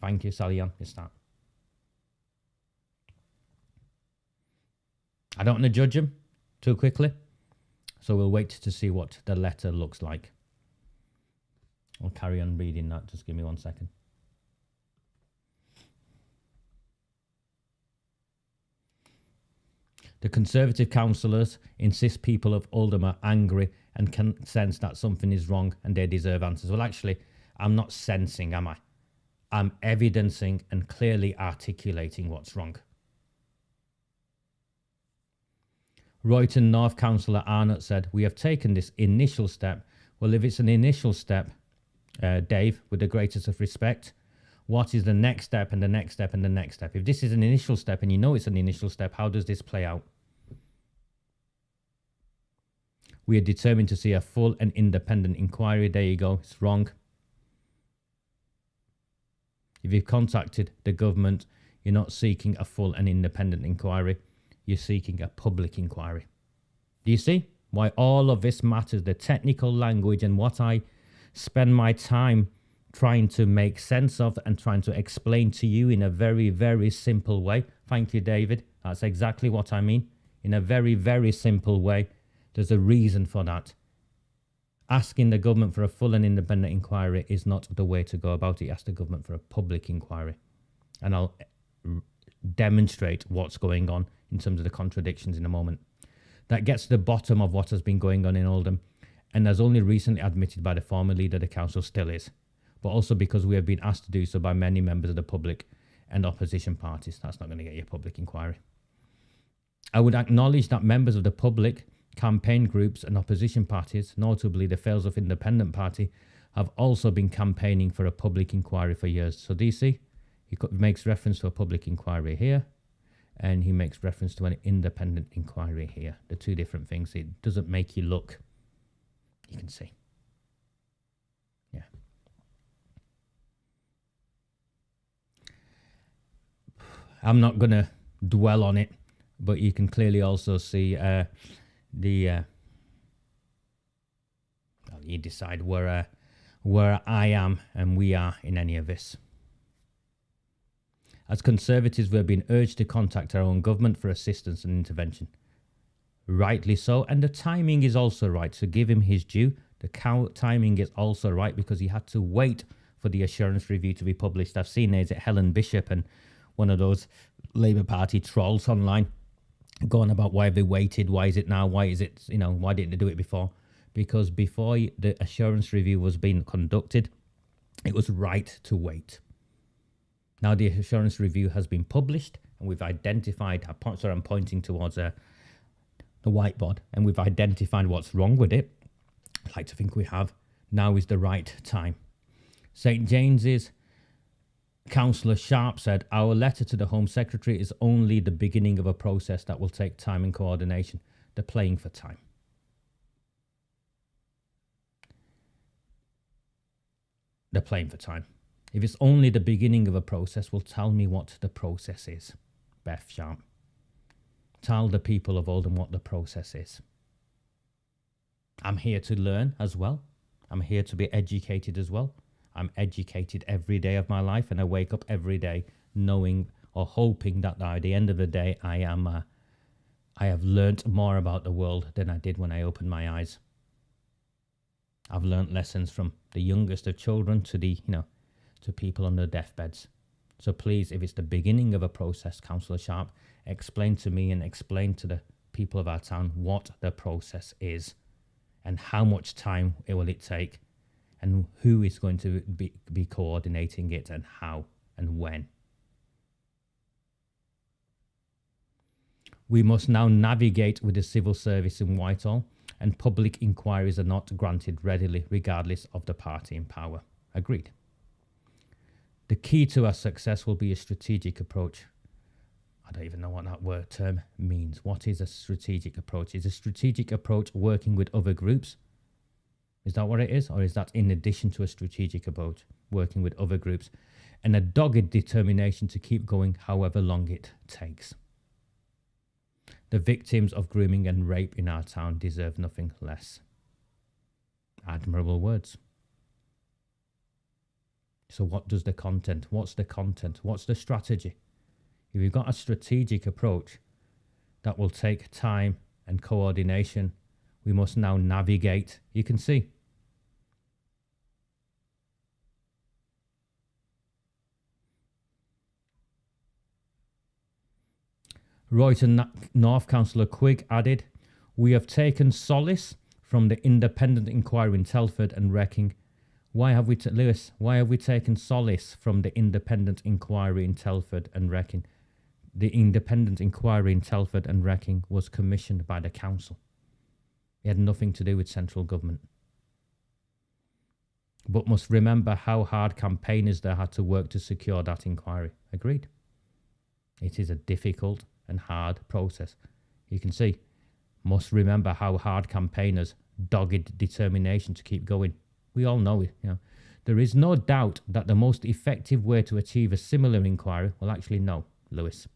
Thank you, Sally-Ann. It's that. I don't want to judge them too quickly, so we'll wait to see what the letter looks like. I'll carry on reading that. Just give me 1 second. The Conservative councillors insist people of Oldham are angry and can sense that something is wrong and they deserve answers. Well, actually, I'm not sensing, am I? I'm evidencing and clearly articulating what's wrong. Royton North Councillor Arnott said, "We have taken this initial step." Well, if it's an initial step, Dave, with the greatest of respect, what is the next step and the next step and the next step? If this is an initial step and you know it's an initial step, how does this play out? We are determined to see a full and independent inquiry. There you go. It's wrong. If you've contacted the government, you're not seeking a full and independent inquiry. You're seeking a public inquiry. Do you see why all of this matters? The technical language and what I spend my time trying to make sense of and trying to explain to you in a very, very simple way. Thank you, David. That's exactly what I mean. In a very, very simple way. There's a reason for that. Asking the government for a full and independent inquiry is not the way to go about it. Ask the government for a public inquiry. And I'll demonstrate what's going on in terms of the contradictions in a moment. That gets to the bottom of what has been going on in Oldham, and as only recently admitted by the former leader of the council, still is, but also because we have been asked to do so by many members of the public and opposition parties. That's not going to get you a public inquiry. I would acknowledge that members of the public, campaign groups and opposition parties, notably the Failsworth Independent Party, have also been campaigning for a public inquiry for years. So do you see? He makes reference to a public inquiry here, and he makes reference to an independent inquiry here. The two different things. It doesn't make you look. You can see. Yeah. I'm not going to dwell on it, but you can clearly also see well, you decide where I am and we are in any of this. As Conservatives, we have been urged to contact our own government for assistance and intervention. Rightly so, and the timing is also right. So give him his due. The timing is also right because he had to wait for the assurance review to be published. I've seen, is it Helen Bishop and one of those Labour Party trolls online going about why they waited, why is it now, why is it, you know, why didn't they do it before? Because before the assurance review was being conducted, it was right to wait. Now the assurance review has been published and we've identified, I'm pointing towards the whiteboard, and we've identified what's wrong with it. I'd like to think we have. Now is the right time. St. James's Councillor Sharp said, our letter to the Home Secretary is only the beginning of a process that will take time and coordination. They're playing for time. They're playing for time. If it's only the beginning of a process, well, tell me what the process is, Beth Sharp. Tell the people of Oldham what the process is. I'm here to learn as well. I'm here to be educated as well. I'm educated every day of my life, and I wake up every day knowing or hoping that by the end of the day I have learnt more about the world than I did when I opened my eyes. I've learnt lessons from the youngest of children to to people on their deathbeds. So please, if it's the beginning of a process, Councillor Sharp, explain to me and explain to the people of our town what the process is and how much time will it take and who is going to be coordinating it and how and when. We must now navigate with the civil service in Whitehall, and public inquiries are not granted readily regardless of the party in power. Agreed. The key to our success will be a strategic approach. I don't even know what that term means. What is a strategic approach? Is a strategic approach working with other groups? Is that what it is? Or is that in addition to a strategic approach, working with other groups? And a dogged determination to keep going however long it takes. The victims of grooming and rape in our town deserve nothing less. Admirable words. So what does the content? What's the content? What's the strategy? If you've got a strategic approach that will take time and coordination, we must now navigate. You can see. Royton North Councillor Quigg added, we have taken solace from the independent inquiry in Telford and Wrecking. Why have we taken solace from the independent inquiry in Telford and Wrecking? The independent inquiry in Telford and Wrecking was commissioned by the council. It had nothing to do with central government. But must remember how hard campaigners there had to work to secure that inquiry. Agreed. It is a difficult and hard process. You can see, must remember how hard campaigners, dogged determination to keep going. We all know it. There is no doubt that the most effective way to achieve a similar inquiry, well, actually, no, Lewis.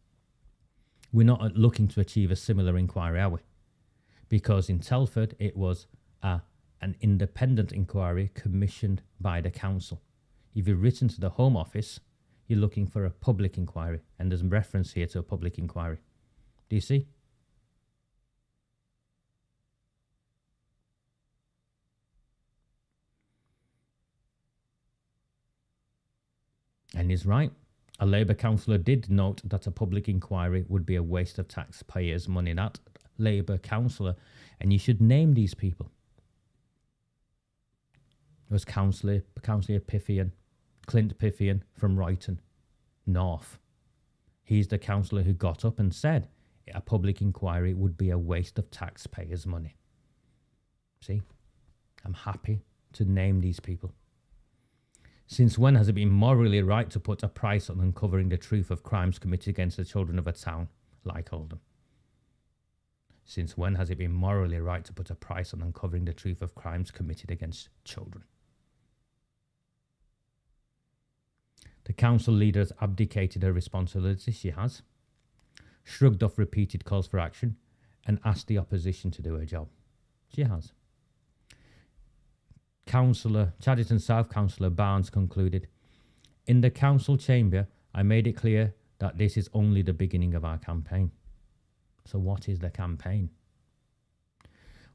We're not looking to achieve a similar inquiry, are we? Because in Telford, it was an independent inquiry commissioned by the council. If you've written to the Home Office, you're looking for a public inquiry, and there's reference here to a public inquiry. Do you see? And he's right. A Labour councillor did note that a public inquiry would be a waste of taxpayers' money. That Labour councillor, and you should name these people. It was Councillor Piffian, Clint Piffian from Royton North. He's the councillor who got up and said a public inquiry would be a waste of taxpayers' money. See, I'm happy to name these people. Since when has it been morally right to put a price on uncovering the truth of crimes committed against the children of a town like Oldham? Since when has it been morally right to put a price on uncovering the truth of crimes committed against children? The council leader has abdicated her responsibility, she has, shrugged off repeated calls for action, and asked the opposition to do her job. She has. Chadderton South Councillor Barnes concluded, in the council chamber, I made it clear that this is only the beginning of our campaign. So what is the campaign?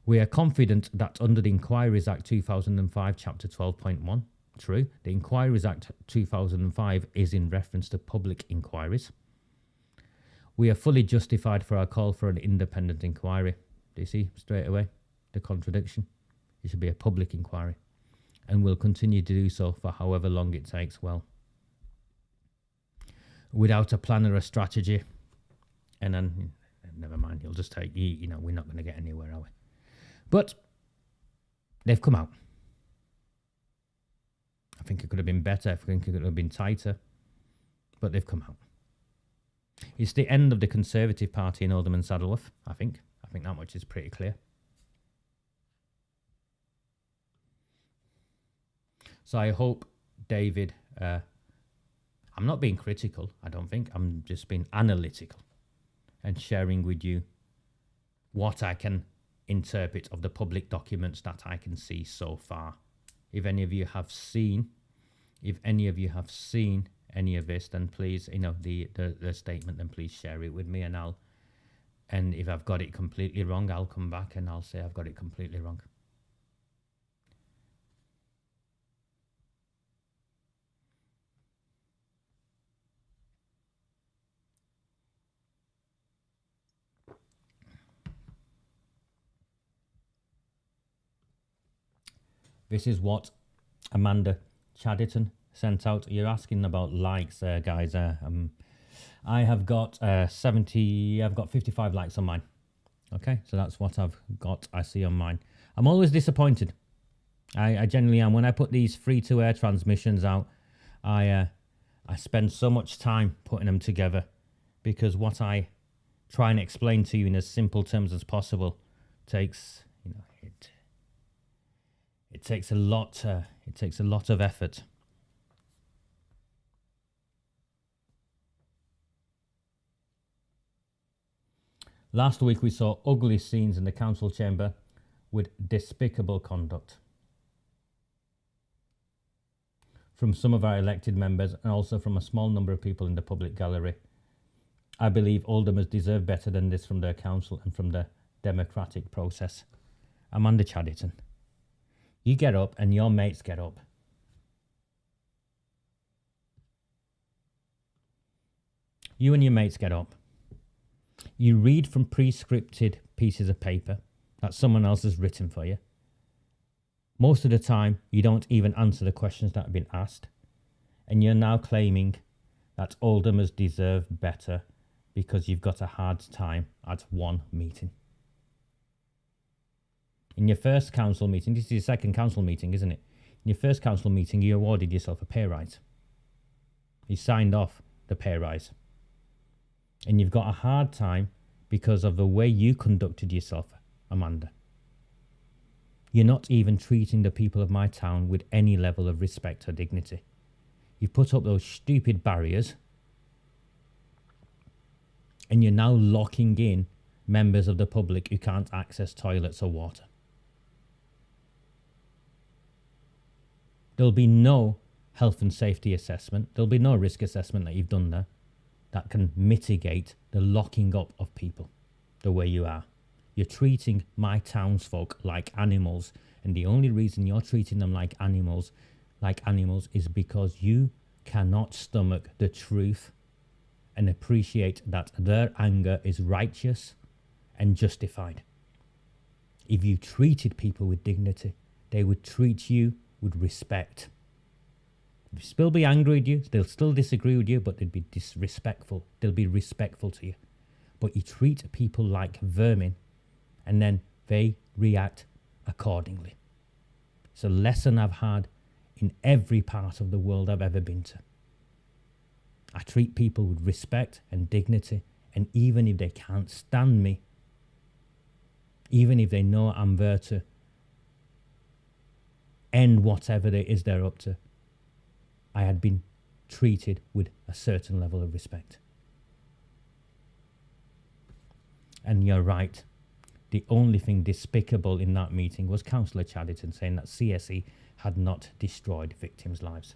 We are confident that under the Inquiries Act 2005, Chapter 12.1, true, the Inquiries Act 2005 is in reference to public inquiries. We are fully justified for our call for an independent inquiry. Do you see straight away the contradiction? It should be a public inquiry, and will continue to do so for however long it takes. Well, without a plan or a strategy, and then never mind, he'll just take, we're not going to get anywhere, are we? But they've come out. I think it could have been better. I think it could have been tighter. but they've come out. It's the end of the Conservative Party in Oldham and Saddleworth, I think. I think that much is pretty clear. So I hope, David, I'm not being critical, I don't think. I'm just being analytical and sharing with you what I can interpret of the public documents that I can see so far. If any of you have seen any of this, then please, the statement, then please share it with me, and if I've got it completely wrong, I'll come back and I'll say I've got it completely wrong. This is what Amanda Chadderton sent out. You're asking about likes, guys. I have got 55 likes on mine. Okay, so that's what I've got. I see on mine. I'm always disappointed. I genuinely am. When I put these free-to-air transmissions out, I spend so much time putting them together, because what I try and explain to you in as simple terms as possible takes, it takes a lot. It takes a lot of effort. Last week we saw ugly scenes in the council chamber with despicable conduct from some of our elected members, and also from a small number of people in the public gallery. I believe Oldhamers deserve better than this from their council and from the democratic process. Amanda Chadderton, you get up and your mates get up. You and your mates get up. You read from pre-scripted pieces of paper that someone else has written for you. Most of the time, you don't even answer the questions that have been asked. And you're now claiming that Oldhamers deserve better because you've got a hard time at one meeting. In your first council meeting, this is your second council meeting, isn't it? In your first council meeting, you awarded yourself a pay rise. You signed off the pay rise. And you've got a hard time because of the way you conducted yourself, Amanda. You're not even treating the people of my town with any level of respect or dignity. You've put up those stupid barriers, and you're now locking in members of the public who can't access toilets or water. There'll be no health and safety assessment. There'll be no risk assessment that you've done there that can mitigate the locking up of people the way you are. You're treating my townsfolk like animals, and the only reason you're treating them like animals is because you cannot stomach the truth and appreciate that their anger is righteous and justified. If you treated people with dignity, they would treat you with respect. They'll still be angry with you, they'll still disagree with you, but they'd be disrespectful. They'll be respectful to you. But you treat people like vermin, and then they react accordingly. It's a lesson I've had in every part of the world I've ever been to. I treat people with respect and dignity, and even if they can't stand me, even if they know I'm there to end whatever it is they're up to, I had been treated with a certain level of respect. And you're right. The only thing despicable in that meeting was Councillor Chadderton saying that CSE had not destroyed victims' lives.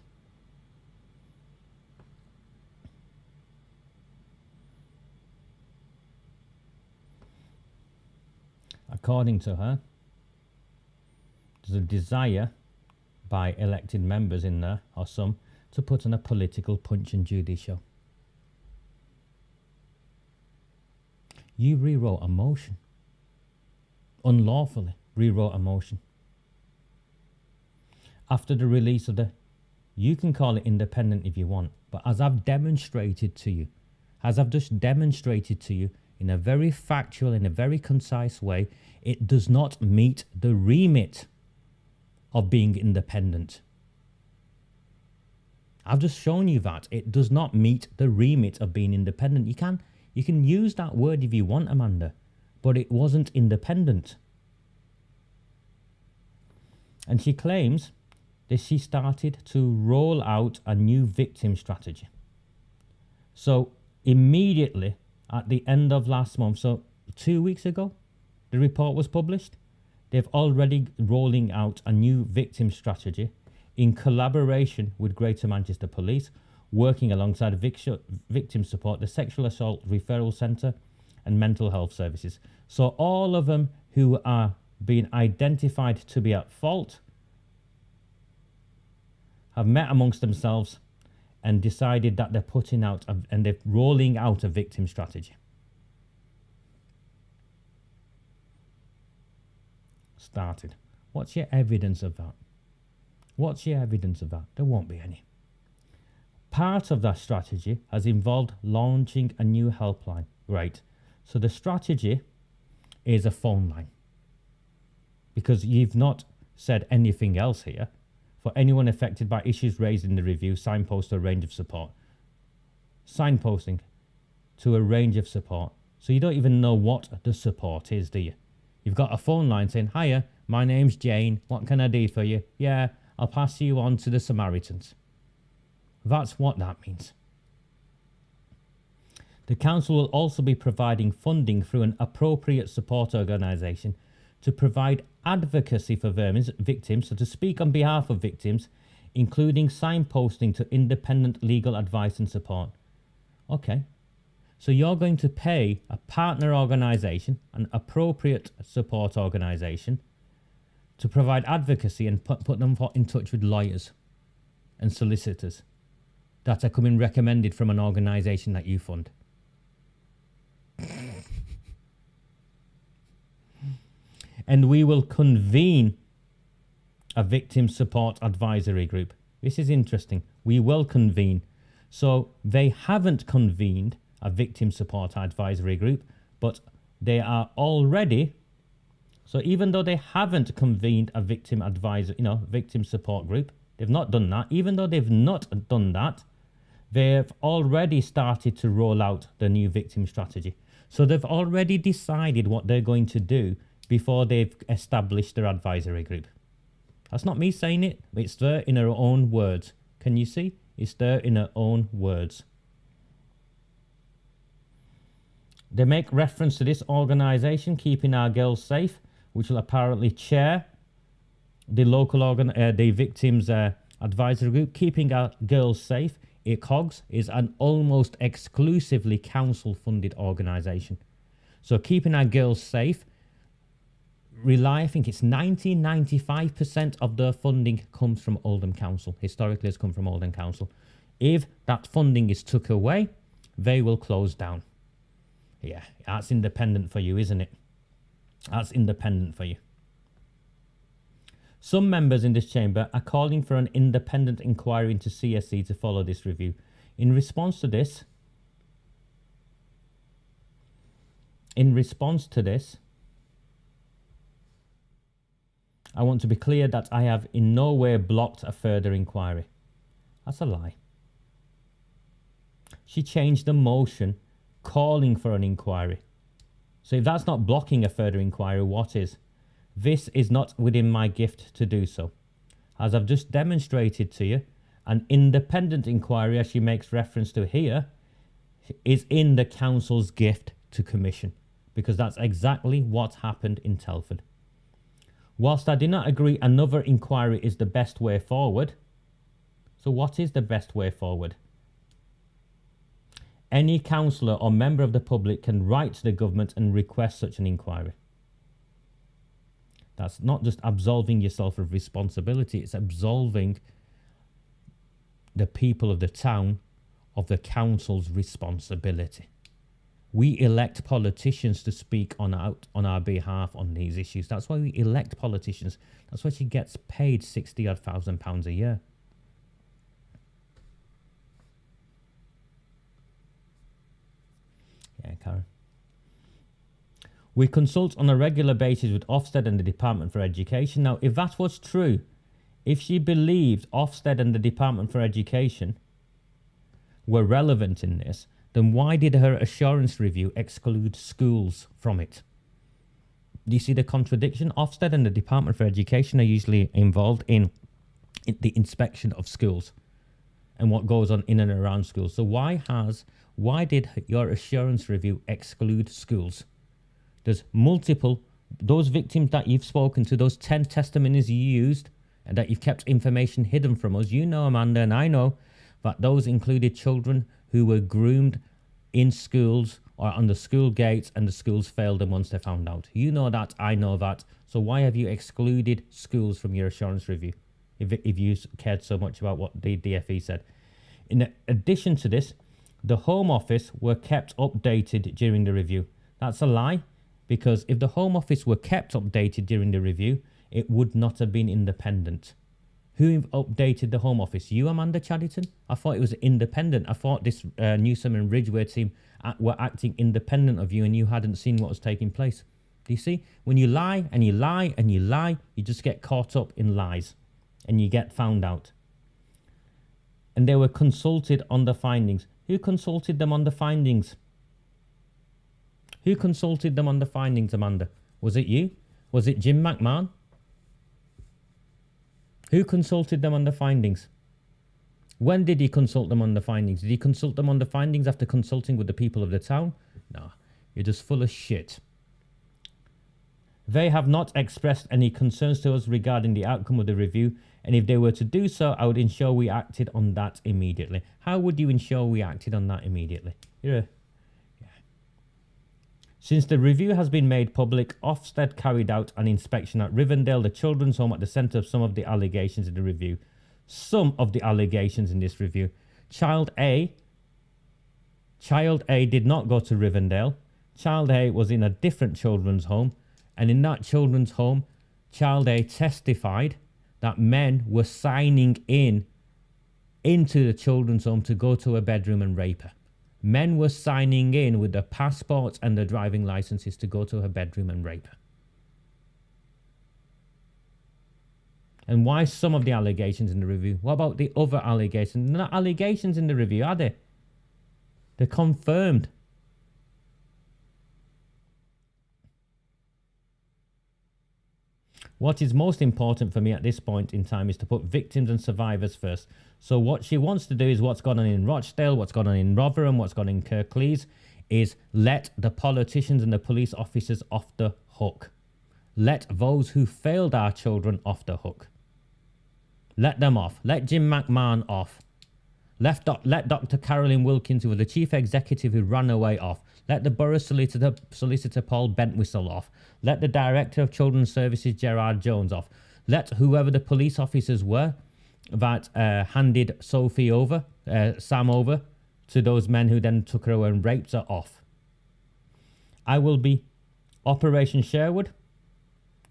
According to her, there's a desire by elected members in there, or some, to put on a political Punch and Judy show. You rewrote a motion. Unlawfully rewrote a motion. After the release of the... You can call it independent if you want, but as I've demonstrated to you, in a very factual, in a very concise way, it does not meet the remit of being independent. I've just shown you that it does not meet the remit of being independent. You can use that word if you want, Amanda, but it wasn't independent. And she claims that she started to roll out a new victim strategy. So immediately at the end of last month, so 2 weeks ago, the report was published. They've already rolling out a new victim strategy in collaboration with Greater Manchester Police, working alongside victim support, the Sexual Assault Referral Centre and Mental Health Services. So all of them who are being identified to be at fault have met amongst themselves and decided that they're putting out and they're rolling out a victim strategy. Started. What's your evidence of that? What's your evidence of that? There won't be any. Part of that strategy has involved launching a new helpline. Right. So the strategy is a phone line. Because you've not said anything else here. For anyone affected by issues raised in the review, signpost to a range of support. Signposting to a range of support. So you don't even know what the support is, do you? You've got a phone line saying, hiya, my name's Jane. What can I do for you? Yeah, I'll pass you on to the Samaritans. That's what that means. The council will also be providing funding through an appropriate support organisation to provide advocacy for victims, so to speak on behalf of victims, including signposting to independent legal advice and support. Okay. So you're going to pay a partner organisation, an appropriate support organisation, to provide advocacy and put them in touch with lawyers and solicitors that are coming recommended from an organisation that you fund. And we will convene a victim support advisory group. This is interesting. We will convene. So they haven't convened a victim support advisory group, but they are already, so even though they haven't convened a victim advisor, victim support group, they've not done that. Even though they've not done that, they've already started to roll out the new victim strategy. So they've already decided what they're going to do before they've established their advisory group. That's not me saying it, but it's there in her own words. Can you see? It's there in her own words. They make reference to this organisation, Keeping Our Girls Safe, which will apparently chair the local the victims advisory group. Keeping Our Girls Safe, COGS, is an almost exclusively council-funded organisation. So Keeping Our Girls Safe I think it's 95% of their funding comes from Oldham Council. Historically, it's come from Oldham Council. If that funding is took away, they will close down. Yeah, that's independent for you, isn't it? That's independent for you. Some members in this chamber are calling for an independent inquiry into CSE to follow this review. In response to this, I want to be clear that I have in no way blocked a further inquiry. That's a lie. She changed the motion calling for an inquiry. So if that's not blocking a further inquiry, what is? This is not within my gift to do so. As I've just demonstrated to you, an independent inquiry, as she makes reference to here, is in the council's gift to commission, because that's exactly what happened in Telford. Whilst I do not agree another inquiry is the best way forward, so what is the best way forward? Any councillor or member of the public can write to the government and request such an inquiry. That's not just absolving yourself of responsibility, it's absolving the people of the town of the council's responsibility. We elect politicians to speak on our behalf on these issues. That's why we elect politicians. That's why she gets paid £60,000 a year. Yeah, Karen. We consult on a regular basis with Ofsted and the Department for Education. Now, if that was true, If she believed Ofsted and the Department for Education were relevant in this, then why did her assurance review exclude schools from it? Do you see the contradiction? Ofsted and the Department for Education are usually involved in the inspection of schools and what goes on in and around schools. So why did your assurance review exclude schools? There's multiple, those victims that you've spoken to, those 10 testimonies you used and that you've kept information hidden from us. You know, Amanda, and I know that those included children who were groomed in schools or on the school gates, and the schools failed them once they found out. You know that, I know that. So why have you excluded schools from your assurance review if you cared so much about what the DFE said? In addition to this, the Home Office were kept updated during the review. That's a lie, because if the Home Office were kept updated during the review, it would not have been independent. Who updated the Home Office? You, Amanda Chadderton? I thought it was independent. I thought this Newsom and Ridgeway team were acting independent of you, and you hadn't seen what was taking place. Do you see? When you lie and you lie and you lie, you just get caught up in lies and you get found out. And they were consulted on the findings. Who consulted them on the findings? Who consulted them on the findings, Amanda? Was it you? Was it Jim McMahon? Who consulted them on the findings? When did he consult them on the findings? Did he consult them on the findings after consulting with the people of the town? No, you're just full of shit. They have not expressed any concerns to us regarding the outcome of the review, and if they were to do so, I would ensure we acted on that immediately. How would you ensure we acted on that immediately? Since the review has been made public, Ofsted carried out an inspection at Rivendell, the children's home, at the centre of some of the allegations in the review. Some of the allegations in this review. Child A did not go to Rivendell. Child A was in a different children's home, and in that children's home, Child A testified that men were signing into the children's home to go to a bedroom and rape her. Men were signing in with the passports and the driving licenses to go to her bedroom and rape her. And why some of the allegations in the review? What about the other allegations? They're not allegations in the review, are they? They're confirmed. What is most important for me at this point in time is to put victims and survivors first. So what she wants to do is what's gone on in Rochdale, what's gone on in Rotherham, what's gone on in Kirklees, is let the politicians and the police officers off the hook. Let those who failed our children off the hook. Let them off. Let Jim McMahon off. Let Dr. Carolyn Wilkins, who was the chief executive who ran away, off. Let the borough solicitor Paul Bentwhistle off. Let the director of Children's Services, Gerard Jones, off. Let whoever the police officers were that handed Sam over to those men who then took her away and raped her off. I will be Operation Sherwood.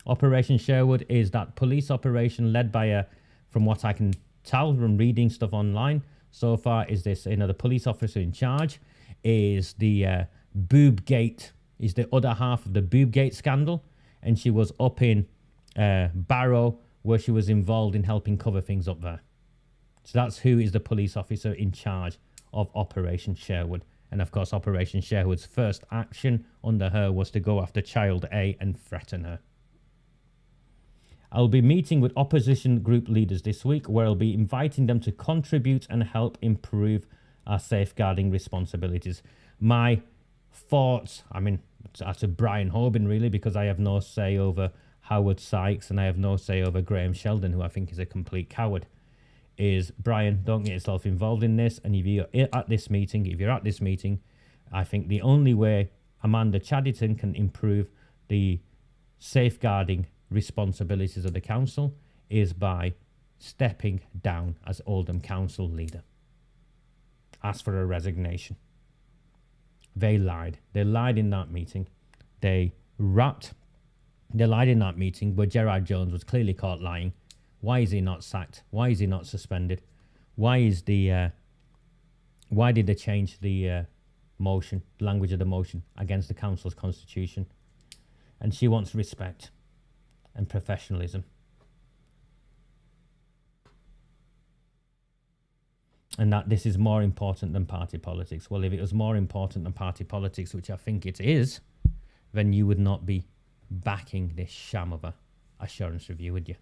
Operation Sherwood is that police operation led by from what I can tell from reading stuff online so far, is this, the police officer in charge is the Boobgate, is the other half of the Boobgate scandal, and she was up in Barrow, where she was involved in helping cover things up there. So that's who is the police officer in charge of Operation Sherwood. And of course, Operation Sherwood's first action under her was to go after Child A and threaten her. I'll be meeting with opposition group leaders this week, where I'll be inviting them to contribute and help improve our safeguarding responsibilities. My thoughts, to Brian Hoban really, because I have no say over Howard Sykes and I have no say over Graham Sheldon, who I think is a complete coward, is Brian, don't get yourself involved in this. And if you're at this meeting, I think the only way Amanda Chadderton can improve the safeguarding responsibilities of the council is by stepping down as Oldham Council leader. Ask for a resignation. They lied. They lied in that meeting. They lied in that meeting where Gerard Jones was clearly caught lying. Why is he not sacked? Why is he not suspended? Why did they change the motion, language of the motion, against the council's constitution? And she wants respect and professionalism. and that this is more important than party politics. Well, if it was more important than party politics, which I think it is, then you would not be backing this sham of a assurance review, would you?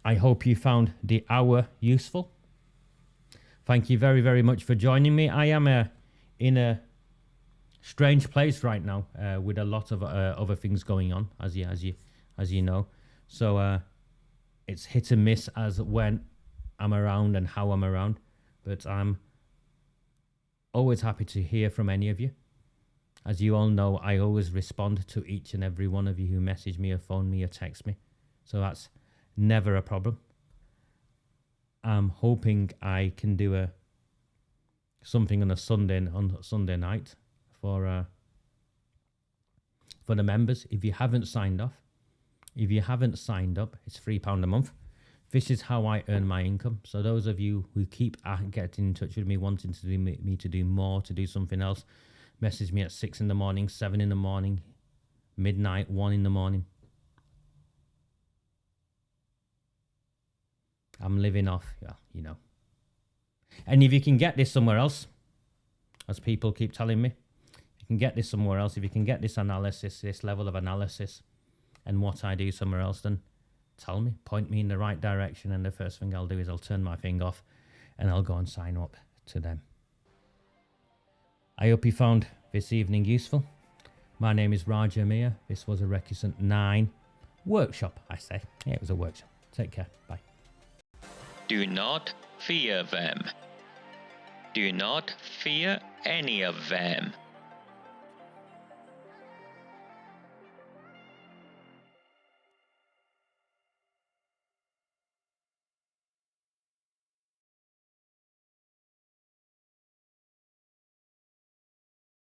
I hope you found the hour useful. Thank you very, very much for joining me. I am in a strange place right now with a lot of other things going on, as you know. So it's hit and miss as when I'm around and how I'm around. But I'm always happy to hear from any of you. As you all know, I always respond to each and every one of you who message me or phone me or text me. So that's never a problem. I'm hoping I can do something on Sunday night for the members. If you haven't signed up, it's £3 a month. This is how I earn my income. So those of you who keep getting in touch with me, wanting to do me to do more, to do something else, message me at 6 in the morning, 7 in the morning, midnight, 1 in the morning. I'm living off, you know. And if you can get this somewhere else, as people keep telling me, you can get this somewhere else. If you can get this analysis, this level of analysis, and what I do somewhere else, then tell me, point me in the right direction, and the first thing I'll do is I'll turn my thing off and I'll go and sign up to them. I hope you found this evening useful. My name is Raja Mir. This was a Recusant 9 workshop, I say. Yeah, it was a workshop. Take care. Bye. Do not fear them. Do not fear any of them.